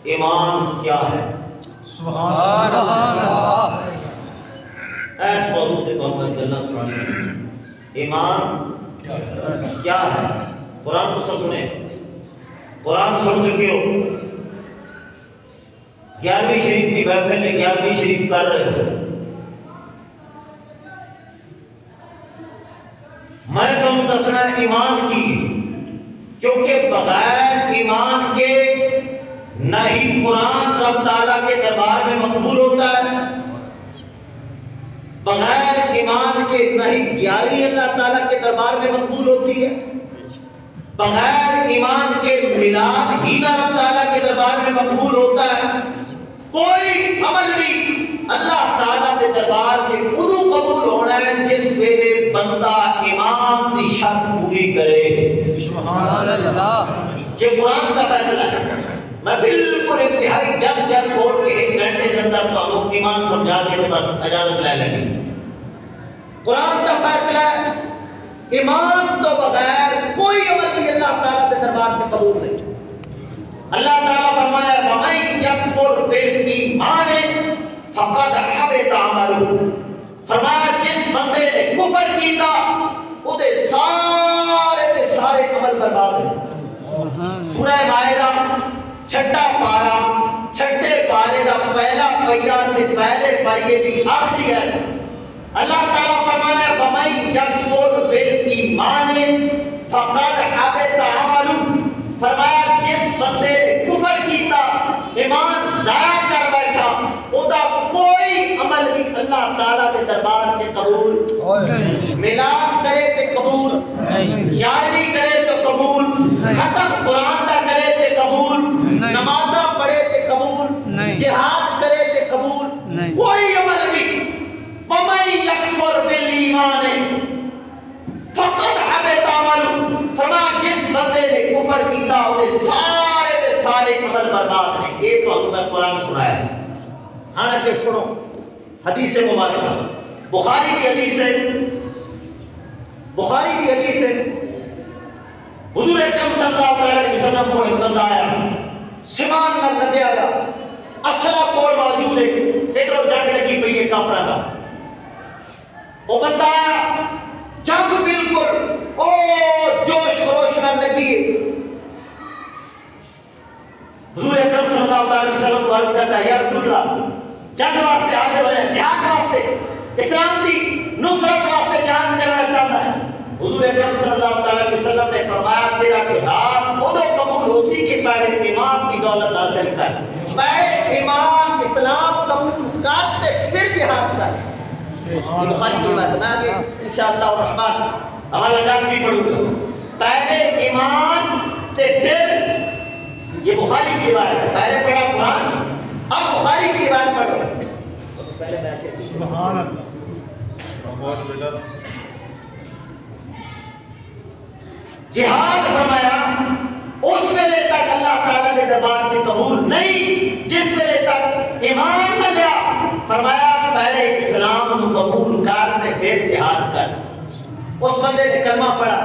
ایمان کیا ہے؟ سبحان اللہ۔ ایس موضوع تے تو ہم گلنا سنانی۔ ایمان کیا ہے؟ قرآن تو سب سنے، قرآن سن چکے ہو، 11ویں شریف کی محفل ہے، 11ویں شریف کر رہے ہو۔ میں تم دسنا ایمان کی، کیونکہ بغیر ایمان کے نہ ہی قرآن رب تعالیٰ کے دربار میں مقبول ہوتا ہے، بغیر ایمان کے نہ ہی 11ویں اللہ تعالیٰ کے دربار میں مقبول ہوتی ہے، بغیر ایمان کے میلاد ہی نہ رب تعالیٰ کے دربار میں مقبول ہوتا ہے۔ کوئی عمل بھی اللہ تعالیٰ کے دربار کے ادو قبول ہونا ہے جس ویلے بندہ ایمان کی شرط پوری کرے۔ سبحان اللہ۔ یہ قرآن کا فیصلہ ہے۔ میں بالکل انتہائی جلد بول کے 1 گھنٹے کے اندر تو ہم ایمان سمجھا کے تو بس اجازت لے لیں گے۔ قرآن کا فیصلہ ہے، ایمان تو بغیر کوئی عمل بھی اللہ تعالیٰ کے دربار سے قبول نہیں۔ اللہ تعالیٰ فرمایا ہے وَمَن يَكْفُرْ بِالْإِيمَانِ فَقَدْ حَبِطَ عَمَلُهُ، فرمایا جس بندے نے کفر کیتا اودے سارے عمل برباد ہیں۔ سورہ مائدہ چھٹا پارا، چھٹے پارے دا پہلا پہیا تے پہلے پہیے دی آخری ہے۔ اللہ تعالیٰ فرمانا ہے وَمَن يَكْفُرْ بِالْإِيمَانِ فَقَدْ حَبِطَ عَمَلُهُ، فرمایا جس بندے نے کفر کیتا، ایمان ضائع کر بیٹھا، ادا کوئی عمل بھی اللہ تعالیٰ کے دربار سے قبول، میلاد کرے تے قبول، 11ویں کرے تو قبول، ختم قرآن دا کرے تے قبول، نمازہ پڑھے تے قبول، جہاد کرے تے قبول، کوئی عمل بھی وَمَن يَكْفُرْ بِالْإِيمَانِ فَقَدْ حَبِطَ عَمَلُهُ، فرمایا جس بندے نے کفر کیتا وہ سارے عمل برباد ہیں۔ یہ تو ہم نے قرآن سنایا ہے۔ حالانکہ سنو حدیث مبارکہ، بخاری کی حدیث ہے، بخاری کی حدیث ہے، حضور اکرم صلی اللہ علیہ وسلم کو ایک بندہ آیا، سمان نہ لدیا گیا، اسلحہ کول موجود ہے، ادھر جنگ لگی پئی ہے کافراں دا، وہ بندہ آیا، جنگ بالکل او جوش خروش نہ لگی ہے۔ حضور اکرم صلی اللہ علیہ وسلم کو عرض کرتا ہے یا رسول اللہ، جنگ واسطے حاضر ہوئے ہیں، جہاد واسطے، اسلام کی نصرت واسطے جہاد کرنا چاہتا ہے۔ حضور اکرم صلی اللہ علیہ وسلم نے فرمایا تیرا جہاد ادو قبول ہو سی کہ پہلے ایمان کی دولت حاصل کر، پہلے ایمان اسلام قبول کرتے پھر جہاد کر۔ یہ بخاری کی بات ہے، میں آگے انشاءاللہ الرحمن ہمارا جان بھی پڑھوں گا، پہلے ایمان تے پھر، یہ بخاری کی بات ہے، پہلے پڑھا قرآن اب بخاری کی بات پڑھو۔ سبحان اللہ۔ جہاد فرمایا اس ویلے تک اللہ تعالیٰ کے دربار سے قبول نہیں جس ویلے تک ایمان نہ لیا، فرمایا پہلے اسلام قبول کر تے پھر جہاد کر۔ اس بندے نے کلمہ پڑھا،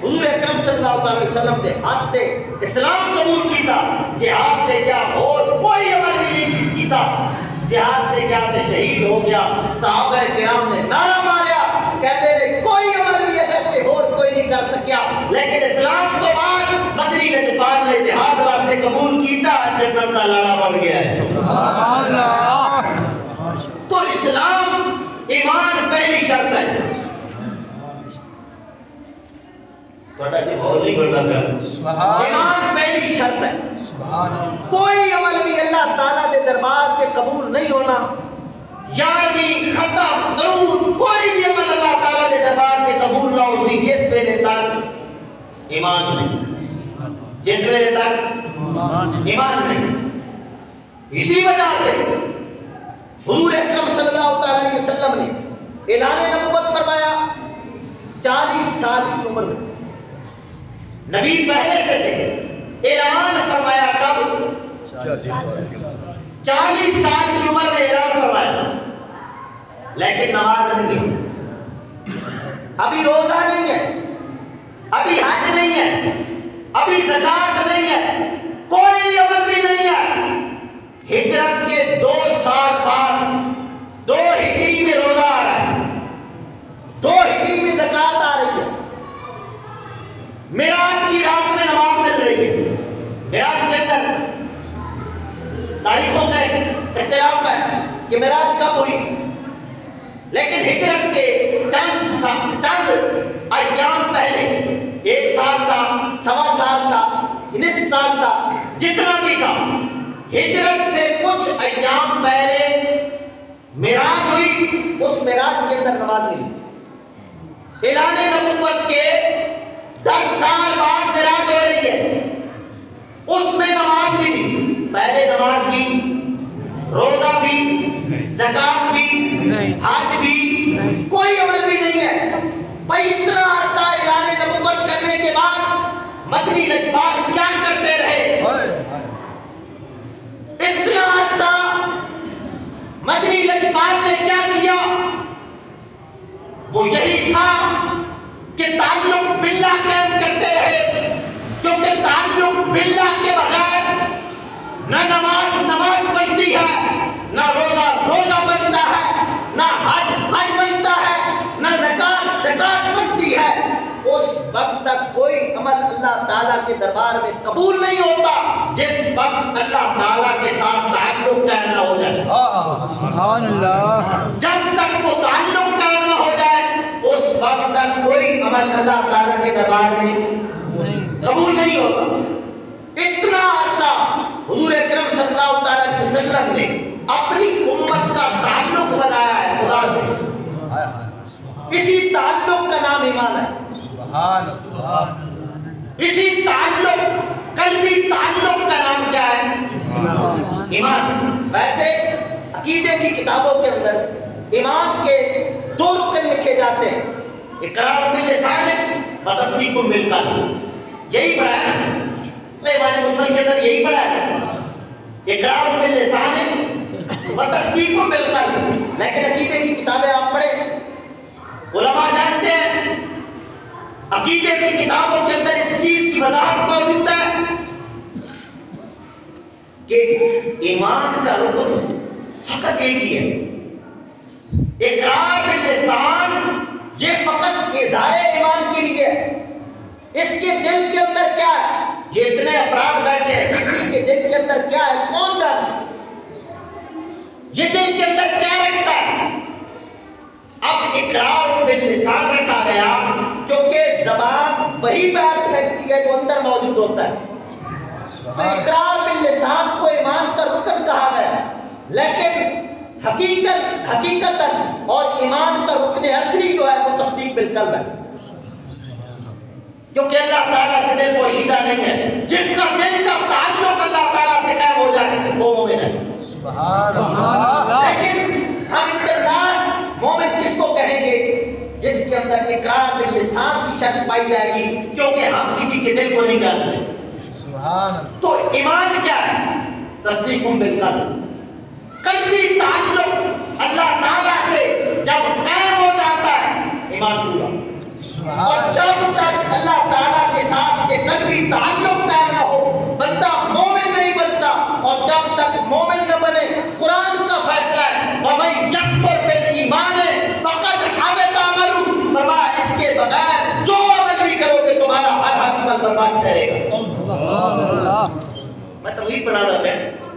حضور اکرم صلی اللہ علیہ وسلم نے ہاتھ تے اسلام قبول کیتا، جہاد تے کیا اور کوئی عمل بھی نہیں سیز کیتا، جہاد تے کیا تے شہید ہو گیا۔ صحابہ کرام نے نعرہ ماریا، کہتے ہیں کوئی عمل بھی اگرچہ اور کوئی نہیں کر سکیا، لیکن اسلام تو بعد مدنی نجبان نے جہاد واسطے قبول کیتا، جنت دا لاڑا بن گیا ہے۔ سبحان اللہ۔ تو اسلام ایمان پہلی شرط ہے۔ ایمان پہلی شرط ہے، کوئی عمل بھی اللہ تعالیٰ کے دربار سے قبول نہیں ہونا، یعنی ختم درود کوئی بھی عمل اللہ تعالیٰ کے دربار سے قبول نہ ہو سی جس ویلے تک ایمان نہیں، جس ویلے تک ایمان نہیں۔ اسی وجہ سے حضور اکرم صلی اللہ علیہ وسلم نے اعلان نبوت فرمایا 40 سال کی عمر میں، نبی پہلے سے تھے، اعلان فرمایا کب؟ 40 سال کی عمر میں اعلان فرمایا، لیکن نماز نہیں ہے، ابھی روزہ نہیں ہے، ابھی حج نہیں ہے، ابھی زکات نہیں ہے، کوئی عمل بھی نہیں ہے، تاریخوں کا اختلاف ہے کہ معراج کب ہوئی، لیکن ہجرت کے چند ایام پہلے، 1 سال تھا، 1.25 سال تھا، 19 سال تھا، جتنا بھی تھا، ہجرت سے کچھ ایام پہلے معراج ہوئی۔ اس معراج کے اندر نماز ملی۔ اعلان نبوت کے 10 سال بعد معراج ہو رہی ہے، اس میں نماز ملی۔ پہلے نماز بھی، روزہ بھی، زکات بھی، حج بھی، کوئی عمل بھی نہیں ہے۔ بھائی اتنا عرصہ اعلان نبوت کرنے کے بعد مدنی لجپال کیا کرتے رہے؟ اتنا عرصہ مدنی لجپال نے کیا کیا؟ وہ یہی تھا کہ تعلق باللہ قائم کرتے رہے، کیونکہ تعلق باللہ کے بغیر نہ نماز بنتی ہے، نہ روزہ بنتا ہے، نہ حج بنتا ہے، نہ زکات بنتی ہے۔ اس وقت تک کوئی عمل اللہ تعالیٰ کے دربار میں قبول نہیں ہوتا جس وقت اللہ تعالیٰ کے ساتھ تعلق قائم نہ ہو جائے۔ سبحان اللہ۔ جب تک وہ تعلق قائم نہ ہو جائے اس وقت تک کوئی عمل اللہ تعالیٰ کے دربار میں قبول نہیں ہوتا۔ اتنا عرصہ حضور اکرم صلی اللہ علیہ وسلم نے اپنی امت کا تعلق بنایا ہے خدا سے۔ اسی تعلق کا نام ایمان ہے۔ سبحان اللہ۔ اسی تعلق، قلبی تعلق کا نام کیا ہے؟ ایمان۔ ویسے عقیدے کی کتابوں کے اندر ایمان کے 2 رکن لکھے جاتے ہیں، اقرار باللسان و تصدیق بالقلب۔ یہی پڑھا ہے ایمان مجمل کے اندر، یہی پڑھا ہے اقرار باللسان و تصدیق بالقلب۔ لیکن عقیدے کی کتابیں آپ پڑھیں، علماء جانتے ہیں عقیدے کی کتابوں کے اندر اس چیز کی وضاحت موجود ہے کہ ایمان کا رکن فقط ایک ہی ہے، اقرار باللسان۔ یہ فقط اظہار ایمان کے لیے ہے۔ اس کے دل کے اندر کیا ہے؟ یہ اتنے افراد بیٹھے ہیں، کسی کے دل کے اندر کیا ہے کون جانے؟ یہ دل کے اندر کیا رکھتا ہے؟ اب اقرار باللسان رکھا گیا کیونکہ زبان وہی بات رکھتی ہے جو اندر موجود ہوتا ہے، تو اقرار باللسان کو ایمان کا رکن کہا گیا۔ لیکن حقیقت اور ایمان کا رکن اصلی جو ہے وہ تصدیق بالقلب ہے، کیونکہ اللہ تعالیٰ سے دل پوشیدہ نہیں ہے۔ جس کا دل کا تعلق اللہ تعالیٰ سے قائم ہو جائے وہ مومن ہے۔ سبحان اللہ۔ لیکن ہم اندراج مومن کس کو کہیں گے؟ جس کے اندر اقرار باللسان کی شرط پائی جائے گی، کیونکہ ہم کسی کے دل کو نہیں جانتے۔ سبحان اللہ۔ تو ایمان کیا ہے؟ تصدیق بالقلب۔ قلبی تعلق اللہ تعالیٰ سے جب قائم ہو جاتا ہے ایمان پورا، اور جب تک اللہ تعالیٰ کے ساتھ یہ قلبی تعلق قائم نہ ہو بندہ مومن نہیں بنتا۔ اور جب تک مومن نہ بنے، قرآن کا فیصلہ ہے وَمَن يَكْفُرْ بِالْإِيمَانِ فَقَدْ حَبِطَ عَمَلُهُ، فرمایا اس کے بغیر جو عمل بھی کرو گے تمہارا ہر عمل برباد ٹھہرے گا۔ سبحان اللہ۔ میں توحید پڑھا رہا تھا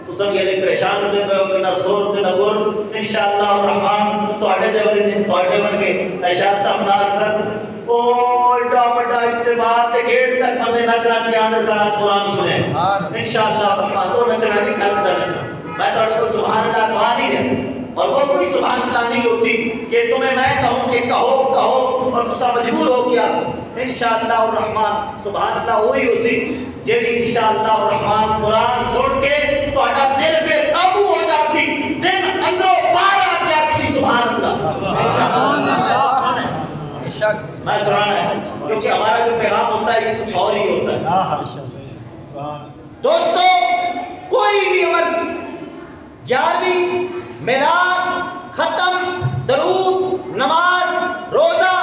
تو سب یہ پریشان ہوتے پہ کہ نہ سور نہ گور انشاءاللہ الرحمن تواڈے ورگے اشار صاحب ناصر او ایڈا بڑا اجتماع تے گیٹ تک بندے نچ نچ کے آنے سارا قرآن سنے انشاءاللہ الرحمن۔ وہ نچنا نہیں قلب دا نچنا۔ میں تواڈے کو سبحان اللہ کہا نہیں ہے، اور وہ کوئی سبحان اللہ نہیں ہوتی کہ تمہیں میں کہوں کہ کہو اور تسا مجبور ہو کیا۔ انشاءاللہ الرحمن سبحان اللہ وہی ہو سی جیڑی انشاءاللہ الرحمن قرآن سن کے تہاڈا دل بے قابو ہو جاسی، دل اندروں باہر آ کے آکسی سبحان اللہ۔ سبحان اللہ۔ میں سنانا ہے کیونکہ ہمارا جو پیغام ہوتا ہے یہ کچھ اور ہی ہوتا ہے۔ دوستو کوئی بھی عمل، 11ویں میلاد، ختم، درود، نماز، روزہ،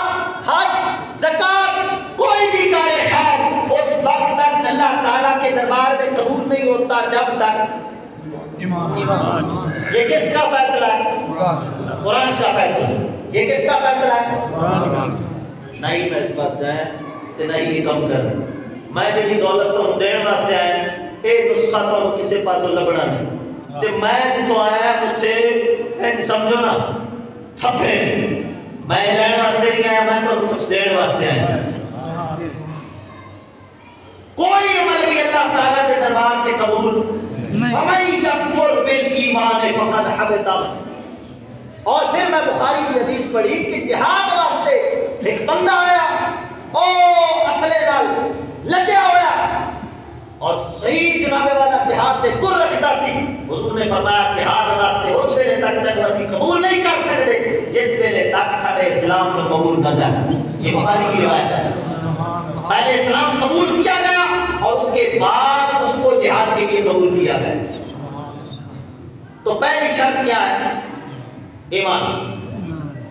حج، زکات، کوئی بھی کار خیر اس وقت تک اللہ تعالیٰ کے دربار میں قبول نہیں ہوتا جب تک ایمان۔ یہ کس کا فیصلہ ہے؟ قرآن کا فیصلہ ہے۔ یہ کس کا فیصلہ ہے؟ نہ ہی میں اس بات ہے کہ نہ ہی یہ کم کر میں جڑی دولت تو دین واسطے آئے اے نسخہ تو کسی پاس لبنا نہیں۔ تے میں تو آیا مجھے سمجھو نا تھپے میں لین واسطے نہیں آیا میں تو کچھ دین واسطے آیا کوئی عمل بھی اللہ تعالیٰ کے دربار سے قبول وَمَن يَكْفُرْ بِالْإِيمَانِ فَقَدْ حَبِطَ اور پھر میں بخاری کی حدیث پڑھی کہ جہاد واسطے ایک بندہ آیا او اصلے نال لگیا ہویا اور صحیح جناب والا جہاد دے گر رکھتا سی حضور نے فرمایا جہاد واسطے اس ویلے تک تک اسی قبول نہیں کر سکتے جس ویلے تک سارے اسلام کو قبول نہ جائے یہ بخاری کی روایت ہے پہلے اسلام قبول کیا گیا اور اس کے بعد اس کو جہاد کے لیے قبول کیا گیا تو پہلی شرط کیا ہے ایمان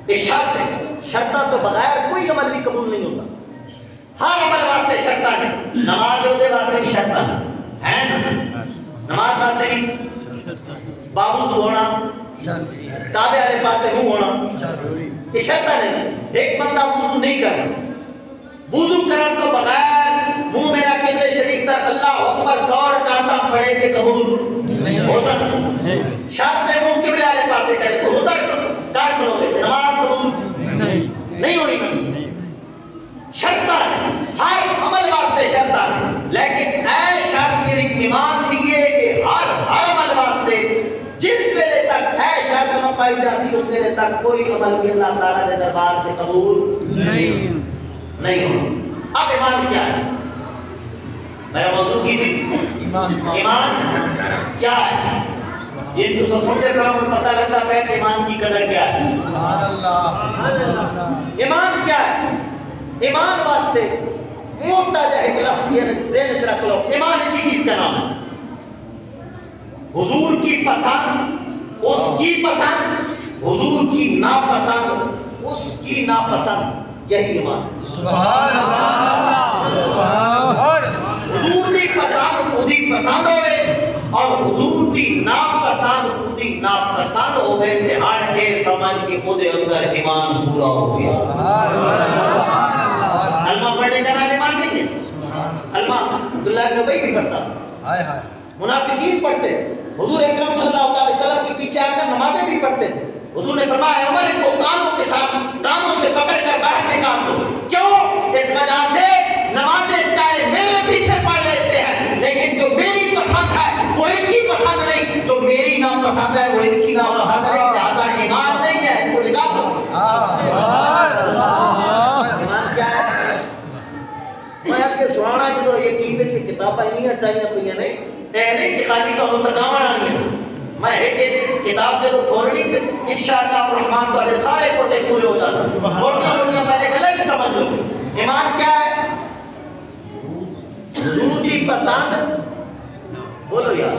یہ شرط ہے شرطاں تو بغیر کوئی عمل بھی قبول نہیں ہوتا ہر عمل واسطے شرطاں ہیں نماز دے واسطے بھی شرطاں ہیں نماز واسطے بھی باوضو ہونا کعبے والے پاسے منہ ہونا یہ شرطاں ہیں ایک بندہ وضو نہیں کرتا وضو کرن تو بغیر منہ میرا قبلہ شریف تر اللہ اکبر 100 رکعتاں پڑھے کہ قبول ہو سکتا شرط ہے منہ قبلہ والے پاسے کرے تو ادھر کر کرو گے نماز قبول نہیں ہونی شرط ہے ہر عمل واسطے شرط ہے لیکن اے شرط کی ایمان کی یہ ہر عمل واسطے جس ویلے تک اے شرط نہ پائی جاسی اس ویلے تک کوئی عمل بھی اللہ تعالیٰ کے دربار سے قبول نہیں ہونا اب ایمان کیا ہے میرا موضوع کی تھی ایمان کیا ہے یہ تو سوچتے کرو پتہ لگتا ہے کہ ایمان کی قدر کیا ہے ایمان کیا ہے ایمان واسطے موٹا جا ایک لفظ یہ ذہن رکھ لو ایمان اسی چیز کا نام ہے حضور کی پسند اس کی پسند حضور کی ناپسند اس کی ناپسند یہی ایمان سبحان اللہ حضور کی پسند خودی پسند ہوئے اور حضور کی ناپسند خودی ناپسند ہوئے تے ہر ایک سمجھ کے خود اندر ایمان پورا ہو گیا کلمہ پڑھنے کا نام ایمان نہیں ہے کلمہ عبداللہ بن ابی بھی پڑھتا منافقین پڑھتے حضور اکرم صلی اللہ علیہ وسلم کے پیچھے آ کر نمازیں بھی پڑھتے تھے حضور نے فرمایا عمر ان کو کانوں کے ساتھ کانوں سے پکڑ کر باہر نکال دو کیوں اس وجہ سے نمازیں چاہے میرے پیچھے پڑھ لیتے ہیں لیکن جو میری پسند ہے وہ ان کی پسند نہیں جو میری ناپسند ہے وہ ان کی ناپسند نہیں لہذا ایمان نہیں ہے ان کو نکال دو ایمان کیا ہے میں آپ کے سنانا جدو یہ کیتے کہ کتابیں نہیں چاہیے پہ نہیں اے نہیں کہ خالی کا منتقام آنی ہے میں ایک کتاب دے تو کھولنی انشاءاللہ الرحمن والے سارے کوٹے پورے ہو جاتے موٹیاں پہلے غلط سمجھ لو ایمان کیا ہے حضور کی پسند بولو یار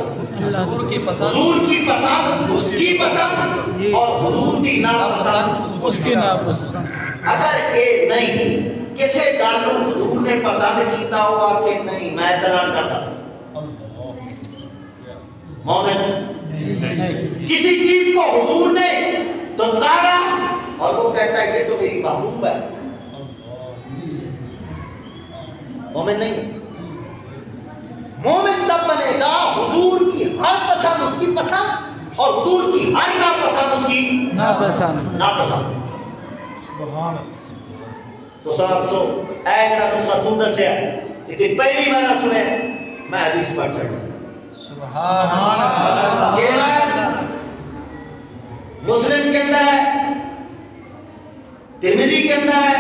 حضور کی پسند اس کی پسند اور حضور کی ناپسند اس کی ناپسند اگر یہ نہیں کسے گالوں حضور نے پسند کیتا ہوا کہ نہیں میں اعتراض کرتا مومن کسی چیز کو حضور نے دھتکارا اور وہ کہتا ہے یہ تو میری محبوب ہے مومن نہیں مومن تب بنے گا حضور کی ہر پسند اس کی پسند اور حضور کی ہر ناپسند اس کی ناپسند تو ساتھ سو اے جڑا نسخہ تو دسیا لیکن پہلی بار سنے میں حدیث پڑھ چڑھا مسلم کے اندر ہے ترمذی کے اندر ہے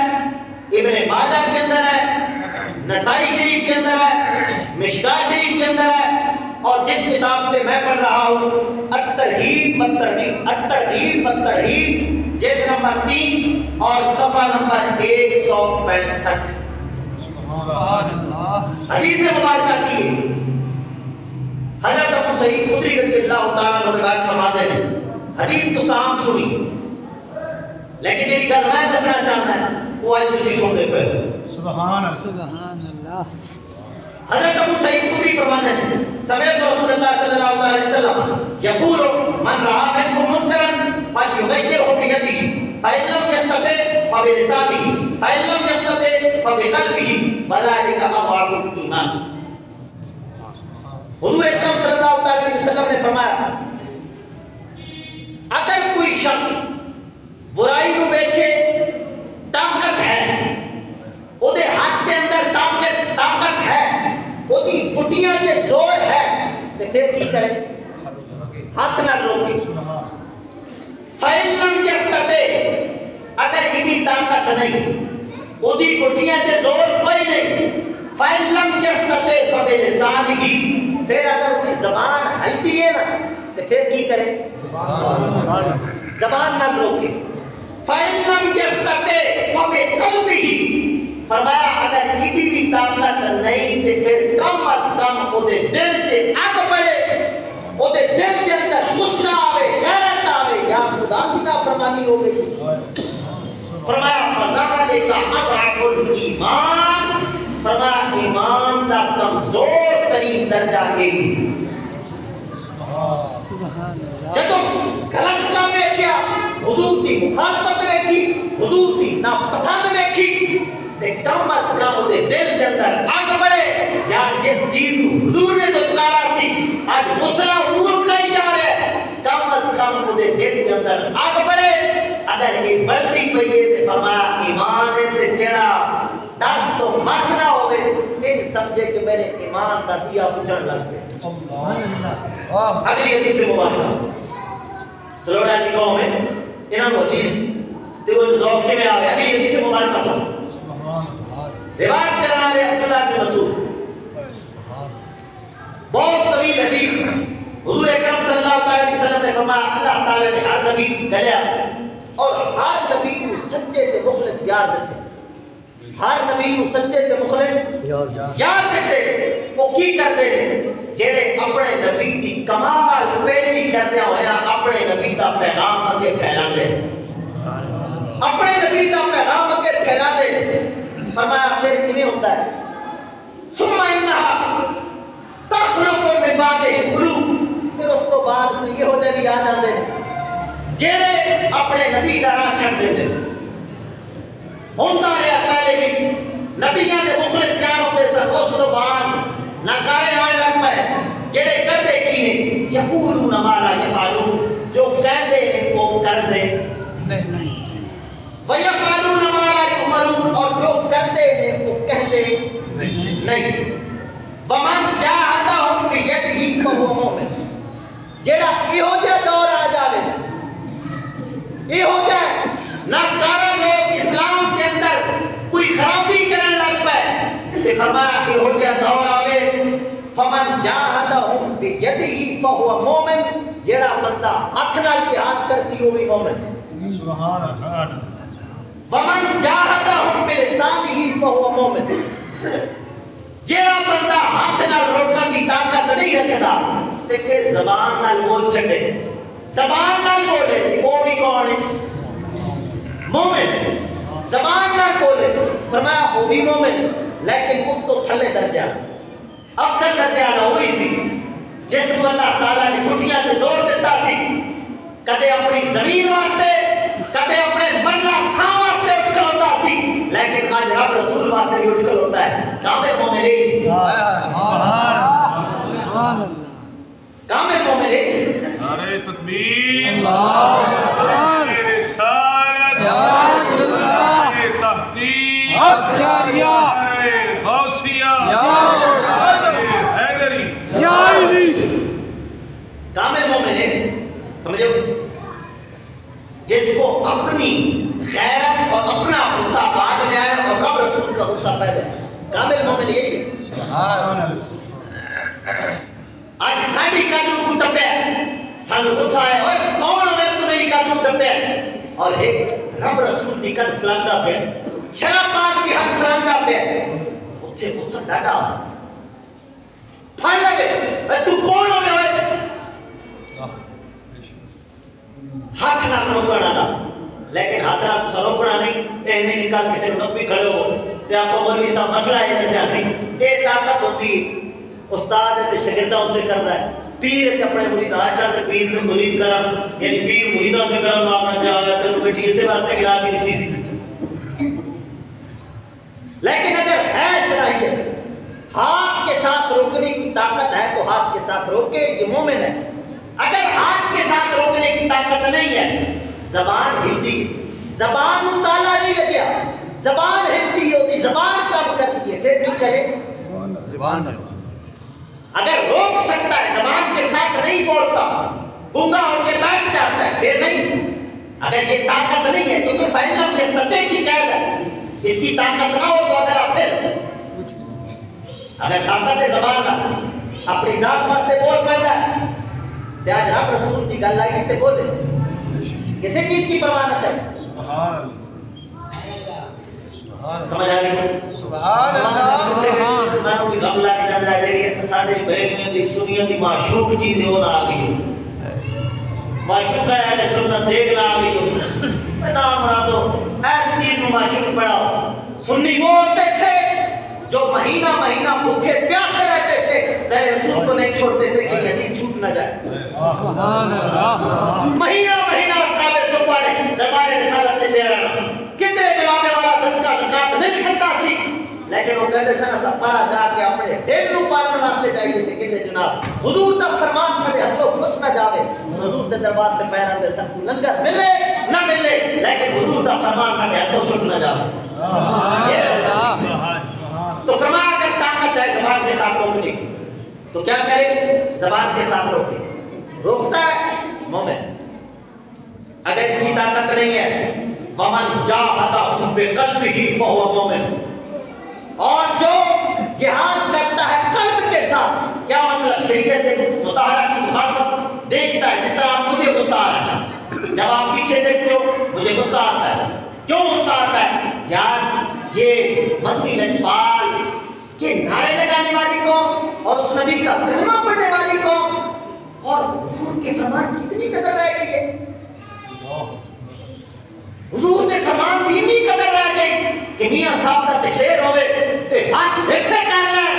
ابن ماجہ کے اندر ہے نسائی شریف کے اندر ہے مشکاہ شریف کے اندر ہے اور جس کتاب سے میں پڑھ رہا ہوں الترغیب والترہیب جلد نمبر 3 اور صفحہ نمبر 165 حدیث مبارکہ کی حضرت ابو سعید خدری رضی اللہ تعالیٰ عنہ روایت فرماتے ہیں حدیث تو عام سنی لیکن جڑی گل میں دسنا چاہتا ہے وہ آج تسی سنتے پے سبحان اللہ حضرت ابو سعید خدری فرماتے ہیں سمعت رسول اللہ صلی اللہ علیہ وسلم یقول من رأى منکم منکرا فلیغیرہ بیدہ فإن لم يستطع فبلسانه فإن لم يستطع فبقلبه وذلك أضعف الإيمان حضور اکرم صلی اللہ علیہ وسلم نے فرمایا شخص برائی نو ویکھے طاقت ہے او دے ہاتھ دے اندر طاقت ہے او دی گٹیاں تے زور ہے تے پھر کی کرے ہاتھ نہ روکے فَإِن لَمْ يَسْتَطِعْ اگر اتنی طاقت نہیں او دی گٹیاں تے زور کوئی نہیں فَإِن لَمْ يَسْتَطِعْ فَبِلِسَانِهِ پھر اگر اس کی زبان ہلتی ہے نا تو پھر کی کرے زبان نہ روکے فَإِن لَمْ يَسْتَطِعْ فَبِقَلْبِهِ فرمایا اگر اتنی بھی طاقت نہیں تو پھر کم از کم او دے دل سے اگ بڑھے او دے دل کے اندر غصہ آوے غیرت آوے یا خدا کی نافرمانی ہو گئی فرمایا فَذَلِكَ أَضْعَفُ الْإِيمَانِ فرمایا ایمان دا کمزور ترین درجہ یہی جدو غلط کام ویکھیا حضور دی مخالفت ویکھی حضور دی ناپسند ویکھی تے کم از کم دے دل دے اندر اگ بڑھے یار جس چیز کو حضور نے دھتکارا سی آج مسلم نور بنائی جا رہے ہیں کم از کم دے دل دے اندر اگ بڑھے اگر یہ بلدی پئیے تے فرمایا ایمان تے کیڑا دس تو مس نہ ہوئے یہ سمجھے کہ میرے ایمان کا دیا بجھن لگ گئے اگلی حدیث مبارکہ سلوڑا علی قوم ہے انہاں حدیث تیرے ذوق میں آوے اگلی حدیث مبارکہ سن روایت کرنے والے عبداللہ بن مسعود بہت طویل حدیث حضور اکرم صلی اللہ علیہ وسلم نے فرمایا اللہ تعالی نے ہر نبی گلیا اور ہر نبی کو سچے تے مخلص یاد رکھے ہر نبی کو سچے تے مخلص یاد رکھتے وہ کی کرتے جڑے اپنے نبی کی کمال پیروی کردے ہویا اپنے نبی دا پیغام اگے پھیلاندے اپنے نبی دا پیغام اگے پھیلاندے فرمایا پھر ایویں ہوتا ہے ثم انها تخلق من بعد قلوب پھر اس کو بعد میں یہ ہو جائے بھی آ جاندے جڑے اپنے نبی دا راہ چھڈ دیندے ہوندا رہیا پہلے بھی نبیاں دے مخلص جان ہوندے سن اس تو بعد ناکارے آن لگ پئے جڑے کردے کی نے یقولون ما لا یفعلون جو کہندے ہیں وہ کردے نہیں ویفعلون ما لا یؤمرون اور جو کرتے ہیں وہ کہتے نہیں ومن جاہدہم بیدہ فہو مومن جڑا یہ ہو جائے دور آ جاوے یہ ہو جائے ناکارہ لوگ اسلام کے اندر کوئی خرابی کرنے لگ پائے کہ فرمایا کہ ہو جائے دور آوے فمن جاہدہم بیدہ فہو مومن جڑا بندہ ہاتھ نال جہاد کرسی وہ بھی مومن سبحان اللہ ومن جاہدہم بلسانہ فہو مومن جڑا بندہ ہاتھ نال روکن کی طاقت نہیں رکھتا تے پھر زبان نال بول چھڈے زبان نال بولے وہ بھی کون ہے مومن زبان نال بولے فرمایا وہ بھی مومن لیکن اس تو تھلے درجہ افضل درجہ نہ ہوئی سی جس کو اللہ تعالیٰ نے گھٹیاں سے زور دیتا سی کدے اپنی زمین واسطے کدے اپنے مرلہ تھاں واسطے اٹھ کھلوتا سی لیکن آج رب رسول واسطے بھی اٹھ کھلوتا ہے کامل مومن کامل مومن نعرہ تکبیر نعرہ رسالت نعرہ تحقیق نعرہ غوثیہ نعرہ حیدری کامل مومن ہے سمجھو جس کو اپنی غیرت اور اپنا غصہ بعد میں آیا اور رب رسول کا غصہ پہلے کامل مومن یہی ہے آج ساڑھی قدر کو ٹپے سانو غصہ آیا اوے کون ہوئے تو نہیں قدر ٹپے اور ایک رب رسول دی قدر پلاندا پہ شرابات کی حد پلاندا پہ اچھے غصہ ڈاٹا پھاڑ لگے تو کون ہوئے ہاتھ نہ روکنا تھا لیکن ہاتھ نہ تو روکنا نہیں اے نہیں کہ کل کسی لوگ بھی کھڑے ہو تے آپ کو مولوی صاحب مسئلہ ہے جیسے آسی اے طاقت ہوتی استاد تے شاگرداں ہوتے کردا ہے پیر تے اپنے مرید آ کر پیر نے مرید کرا یعنی پیر مریداں تے کرا مارنا چاہا تے بیٹی اسے واسطے گرا کے دتی سی لیکن اگر ہے صلاحیت ہاتھ کے ساتھ روکنے کی طاقت ہے تو ہاتھ کے ساتھ روکے یہ مومن ہے اگر ہاتھ کے ساتھ روکنے کی طاقت نہیں ہے زبان ہلتی ہے، زبان میں تالا نہیں لگیا، زبان ہلتی ہوتی، زبان کام کرتی ہے، پھر بھی کرے زبان اگر روک سکتا ہے، زبان کے ساتھ نہیں بولتا، گنگا ہو کے بیٹھ جاتا ہے، پھر نہیں. اگر یہ طاقت نہیں ہے، کیونکہ فَإِنْ کے سطح کی قید ہے، اس کی طاقت نہ ہو تو اگر آپ پھر اگر طاقت زبان نہ اپنی ذات واسطے بول پائتا ہے تو آج رب رسول کی گل آئی تے بولے، کسی چیز کی پرواہ نہ کرے. سمجھ آ رہی؟ سبحان اللہ. میں نے بھی غم لگ جاتا ہے جڑی ساڈے بہن دی سنیاں دی معشوق جی دے ہونا آ گئی، معشوق ہے کہ سنت دیکھنا آ گئی، نام بنا دو ایسی چیز میں معشوق بڑھاؤ. سنی وہ ہوتے تھے جو مہینہ مہینہ بھوکے پیاسے رہتے تھے، در رسول کو نہیں چھوڑتے تھے کہ حدیث چھوٹ نہ جائے. سبحان اللہ. مہینہ مہینہ اصحاب صفہ نے دربار رسالت سے لے رہا کتنے جناب والا صدقہ زکات مل سکتا سی، لیکن وہ کہتے سن اسا پرا جا کے اپنے ڈیڑھ نو پالن واسطے جائیے تھے. کتنے جناب حضور دا فرمان ساڈے ہتھوں کھس نہ جاوے، حضور دے دربار تے پیراں دے سن کو لنگر ملے نہ ملے، لیکن حضور دا فرمان ساڈے ہتھوں چھٹ نہ جاوے. تو فرمایا اگر طاقت ہے زبان کے ساتھ روکنے کی تو کیا کرے؟ زبان کے ساتھ روکے. روکتا ہے مومن. اگر اس کی طاقت نہیں ہے ومن جاہدہ بقلبہ فہو مومن، اور جو جہاد کرتا ہے قلب کے ساتھ، کیا مطلب؟ شریعت مطہرہ کی مخالفت دیکھتا ہے. جس طرح مجھے غصہ آ رہا ہے، جب آپ پیچھے دیکھتے ہو مجھے غصہ آتا ہے. کیوں غصہ آتا ہے؟ یار یہ مدنی لجپال کے نعرے لگانے والی قوم اور اس نبی کا کلمہ پڑھنے والی قوم اور حضور کے فرمان کی اتنی قدر رہ گئی ہے، حضور کے فرمان کی اتنی قدر رہ گئی کہ میاں صاحب کا تشہیر ہوئے تے ہاتھ بیٹھے کر لیں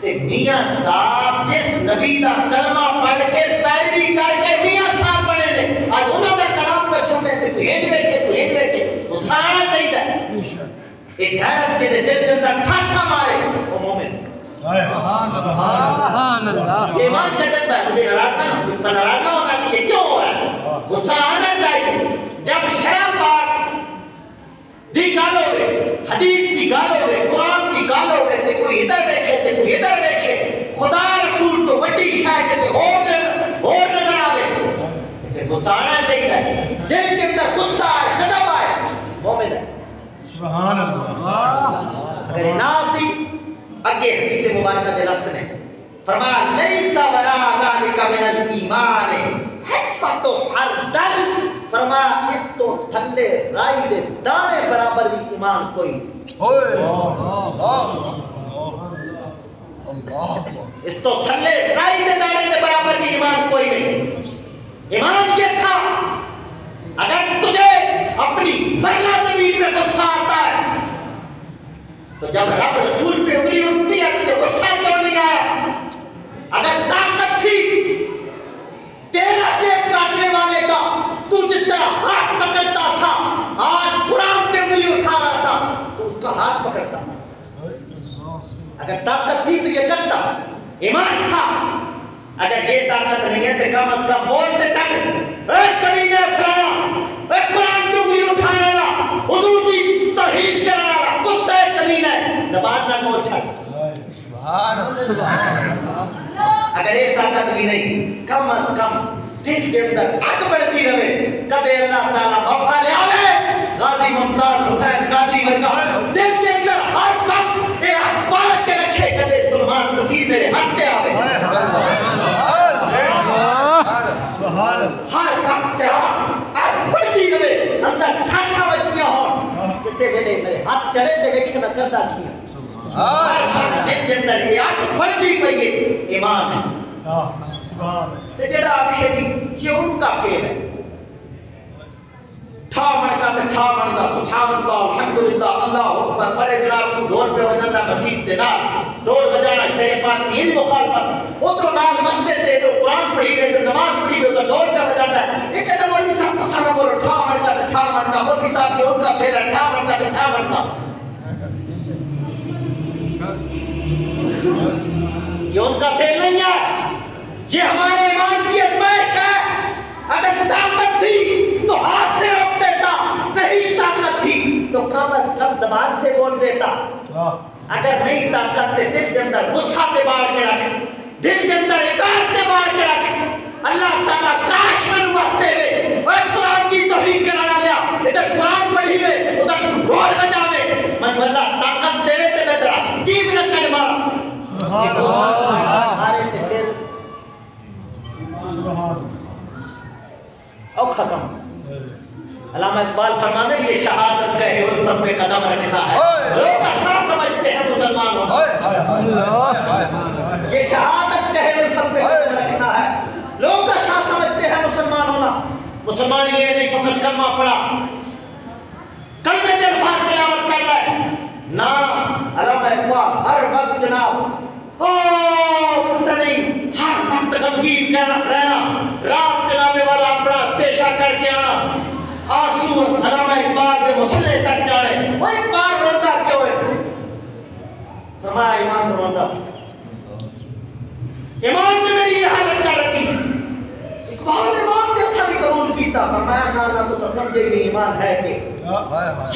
تے میاں صاحب جس نبی کا کلمہ پڑھ کے پیروی کر کے میاں صاحب بنے نے، آج انہوں کا کلام پہ سننے تے بھیج بیٹھے غصہ آنا چاہیے. ایک حیرت کے دل کے اندر ٹھاٹھا مارے وہ مومن. سبحان اللہ. یہ ایمان کا جذبہ ہے. مجھے ناراض نہ ہونا کہ یہ کیوں ہو رہا ہے. غصہ آنا چاہیے جب شرم پاک دی گل ہوئے، حدیث دی گل ہوئے، قرآن دی گل ہوئے تے کوئی ادھر بیٹھے تے کوئی ادھر بیٹھے، خدا رسول تو بڑی شاید کسی اور نظر آوے، غصہ آنا چاہیے. دل کے اندر غصہ آئے، غضب آئے، مومن ہے. سبحان اللہ. اگر ناسی اگے حدیث مبارکہ دے لفظ نے فرمایا لیس ورا ذالک من الایمان حبۃ حردل، فرمایا اس تو تھلے رائی دے دانے برابر بھی ایمان کوئی اس تو تھلے رائی دے دانے دے برابر بھی ایمان کوئی نہیں. ایمان یہ تھا اگر تجھے اپنی مرلا زمین پہ غصہ آتا ہے تو جب رب رسول پہ انگلی اٹھتی ہے تجھے غصہ کیوں نہیں آیا؟ اگر طاقت تھی تیرا جیب کاٹنے والے کا، تو جس طرح ہاتھ پکڑتا تھا، آج قرآن پہ انگلی اٹھا رہا تھا تو اس کا ہاتھ پکڑتا. اگر طاقت تھی تو یہ کرتا، ایمان تھا. اگر یہ طاقت نہیں ہے تو کم از کم بولتے چل اے کمینے فلانا، اے قرآن کی انگلی اٹھانے والا، حضور کی توحید کرنے والا کتا کمینے، زبان نہ موڑ چھڑ. اگر یہ طاقت بھی نہیں، کم از کم دل کے اندر آگ بڑھتی رہے. کدے اللہ تعالیٰ موقع لے آوے غازی ممتاز حسین قادری ورگا دل کے اندر ہر وقت یہ آگ پالک کے رکھے، کدے سلمان نصیر میرے ہاتھ پہ آوے. ہر وقت چڑھا آگ بڑھتی رہے، اندر ٹھاٹھا بچیاں ہوں، کسے ویلے میرے ہاتھ چڑھے تے ویکھے میں کردہ کیا. ہر وقت دل کے اندر یہ آگ بڑھتی پئی ہے، ایمان ہے. تو جڑا آخری یہ ان کا فعل ہے. ٹھا مڑکا تے ٹھا مڑکا، سبحان اللہ الحمدللہ اللہ اکبر، بڑے جناب کو ڈھول پہ وجندہ مسجد دے نال ڈھول بجانا شریعت پاک کی ان مخالفت. ادھر نال مسجد دے ادھر قرآن پڑھی گئے، ادھر نماز پڑھی گئے، ادھر ڈھول پہ وجانا ہے. یہ کہتے مولوی صاحب کو سارا بولو ٹھا مڑکا تے ٹھا مڑکا، مولوی صاحب کی ان کا فعل ہے ٹھا مڑکا تے ٹھا مڑکا. یہ ان کا فعل نہیں ہے، یہ ہمارے ایمان کی ازمائش ہے. اگر طاقت تھی تو ہاتھ زبان سے بول دیتا، اگر نہیں طاقت تے دل کے اندر غصہ تے باڑ کے رکھ، دل کے اندر اطاعت تے باڑ کے رکھ، اللہ تعالیٰ کاش میں بستے ہوئے اور قرآن کی توہین کرانا لیا، ادھر قرآن پڑھی ہوئے ادھر ڈھول بجاوے، من اللہ طاقت دے تے بترا جیب نہ کر مارا مارے تے پھر اوکھا کم۔ علامہ اقبال فرماتے ہیں یہ شہادت کا ہے الفت پہ قدم رکھنا ہے، لوگ ایسا سمجھتے ہیں مسلمان ہونا، یہ شہادت کا ہے الفت پہ قدم رکھنا ہے، لوگ ایسا سمجھتے ہیں مسلمان ہونا۔ مسلمان یہ نہیں فقط کلمہ پڑھا، کلمے کے الفاظ تلاوت کر لے، نہ علامہ اقبال ہر وقت جناب پتہ نہیں ہر وقت غمگین رہنا، رات جنابے والا اپنا پیشہ کر کے آنا، آنسو علامہ اقبال کے مسلح تک جانے، وہ اقبال روتا کیوں ہے؟ فرمایا ایمان روتا، ایمان نے میری یہ حالت کر رکھی، اقبال ایمان جیسا بھی قبول کیتا، فرمایا نہ تو سمجھے گی ایمان ہے کہ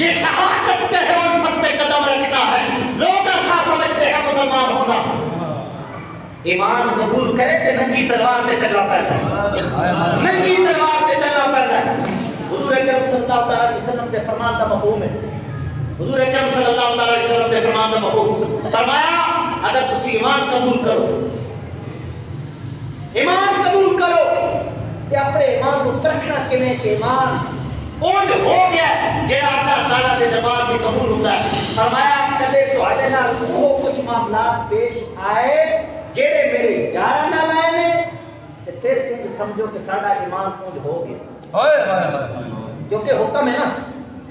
یہ شہادت کے ہے الفت پہ قدم رکھنا ہے، لوگ ایسا سمجھتے ہیں مسلمان ہونا۔ ایمان قبول کرے تو ننگی تلوار تے چلنا پڑتا ہے، ننگی تلوار تے چلنا پڑتا ہے۔ حضور اکرم صلی اللہ علیہ وسلم کے فرمان کا مفہوم ہے، حضور اکرم صلی اللہ علیہ وسلم کے فرمان کا مفہوم فرمایا اگر تسی ایمان قبول کرو، ایمان قبول کرو تے اپنے ایمان کو پرکھنا کیویں کہ ایمان اونج ہو گیا جڑا اللہ تعالیٰ دے دربار میں قبول ہوتا ہے۔ فرمایا کدے تہاڈے نال وہ کچھ معاملات پیش آئے جڑے میرے یاراں نال آئے نے تے پھر ان سمجھو کہ ساڈا ایمان اونج ہو گیا، کیونکہ حکم ہے نا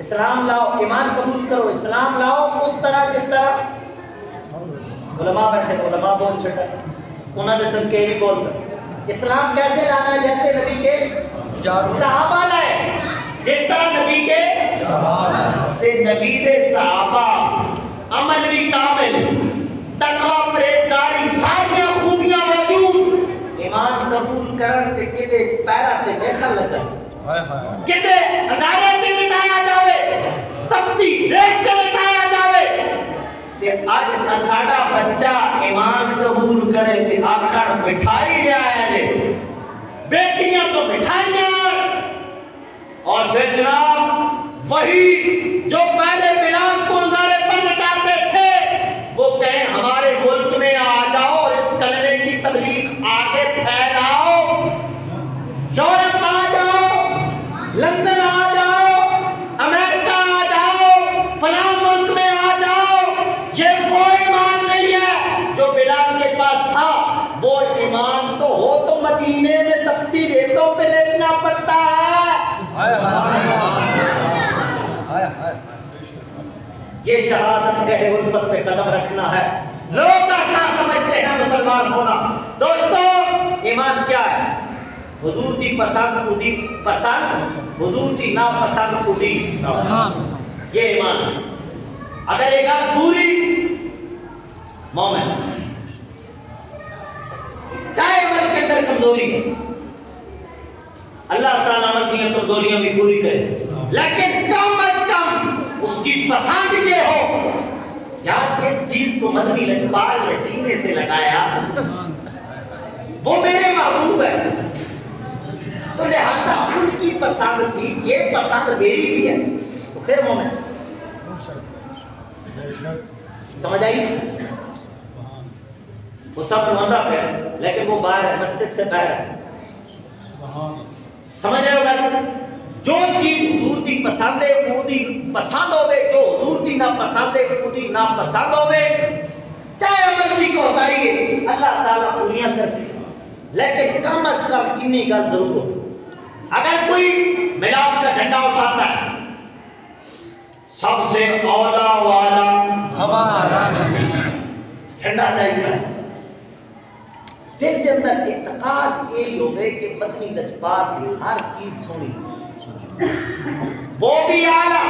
اسلام لاؤ، ایمان قبول کرو، اسلام لاؤ اس طرح جس طرح علماء بیٹھے، علماء بول چھڑا انہاں دے صدقے بھی بول سکتے اسلام کیسے لانا ہے؟ جیسے نبی کے صحابہ لائے، جس طرح نبی کے سے نبی دے صحابہ عمل بھی کامل، تقوی پرہیزگاری ساری خوبیاں موجود، ایمان قبول کرن تے کدے پیرا تے میخل لگا، کدے انگارے تے لٹایا جاوے، تپتی ریت تے لٹایا جاوے تے اج ساڈا بچہ ایمان قبول کرے تے آکڑ مٹھائی لے آیا جے، بیٹیاں تو مٹھائیاں، اور پھر جناب وہی جو پہلے بلال کو انگارے پر لٹاتے تھے وہ کہیں ہمارے ملک میں آ جاؤ اور اس کلمے کی تبلیغ آگے پھیلاؤ، یورپ آ جاؤ، لندن آ جاؤ، امریکہ آ جاؤ، فلاں ملک میں آ جاؤ، یہ وہ ایمان نہیں ہے جو بلال کے پاس تھا، وہ ایمان تو ہو تو مدینے میں تپتی ریتوں پہ لیٹنا پڑتا ہے۔ یہ شہادت کہے الفت پہ قدم رکھنا ہے، لوگ ایسا سمجھتے ہیں مسلمان ہونا۔ دوستو ایمان کیا ہے؟ حضور دی پسند خودی پسند، حضور دی ناپسند خودی، یہ ایمان ہے۔ اگر ایک آدھ پوری مومن چاہے عمل کے اندر کمزوری ہے، اللہ تعالیٰ عمل کی کمزوریاں بھی پوری کرے، لیکن کم از کم اس کی پسند یہ ہو یار جس چیز کو مدنی لجپال نے سینے سے لگایا وہ میرے محبوب ہے، تو لہذا ان کی پسند تھی، یہ پسند میری بھی ہے، تو پھر مومن سمجھ آئی؟ وہ سب روندہ پہ لیکن وہ باہر ہے، مسجد سے باہر ہے، سمجھ رہے ہو گا؟ جو چیز حضور دی پسند ہے وہ دی پسند ہوئے، جو حضور دی ناپسند ہے وہ دی ناپسند ہوئے، چاہے عمل بھی کوتاہی ہے اللہ تعالیٰ پوریاں کر سکے، لیکن کم از کم اتنی گل ضرور ہو۔ اگر کوئی میلاد کا جھنڈا اٹھاتا ہے سب سے اولا والا ہمارا جھنڈا چاہیے، دل کے اندر اعتقاد یہ ہوئے کہ مدنی لجپال کی ہر چیز سونی، وہ بھی اعلیٰ،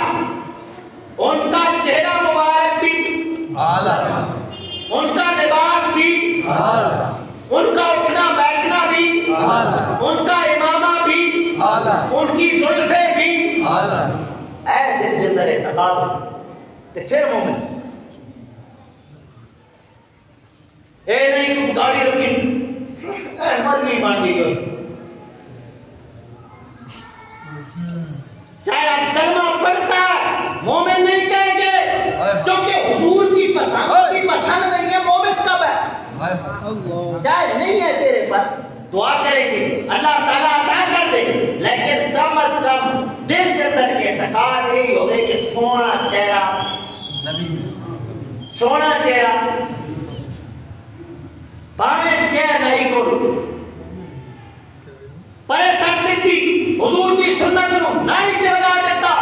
ان کا چہرہ مبارک بھی اعلیٰ، ان کا لباس بھی اعلیٰ، ان کا اٹھنا بیٹھنا بھی اعلیٰ، ان کا امامہ بھی اعلیٰ، ان کی زلفیں بھی اعلیٰ۔ اے دل کے اندر اعتقاد تے پھر مومن اے نہیں کہ داڑھی رکھی اے مولوی بن گئی چاہے آپ کلمہ پڑھتا مومن نہیں کہیں گے کیونکہ حضور کی پسند نہیں ہے مومن کب ہے چاہے نہیں ہے تیرے پر دعا کریں گے اللہ تعالیٰ عطا کر دے لیکن کم از کم دل کے اندر اعتقاد یہی ہوگا کہ سونا چہرہ باویں کہہ نہیں کو پریشان دیتی حضور کی سنت نو نہیں جگہ دیتا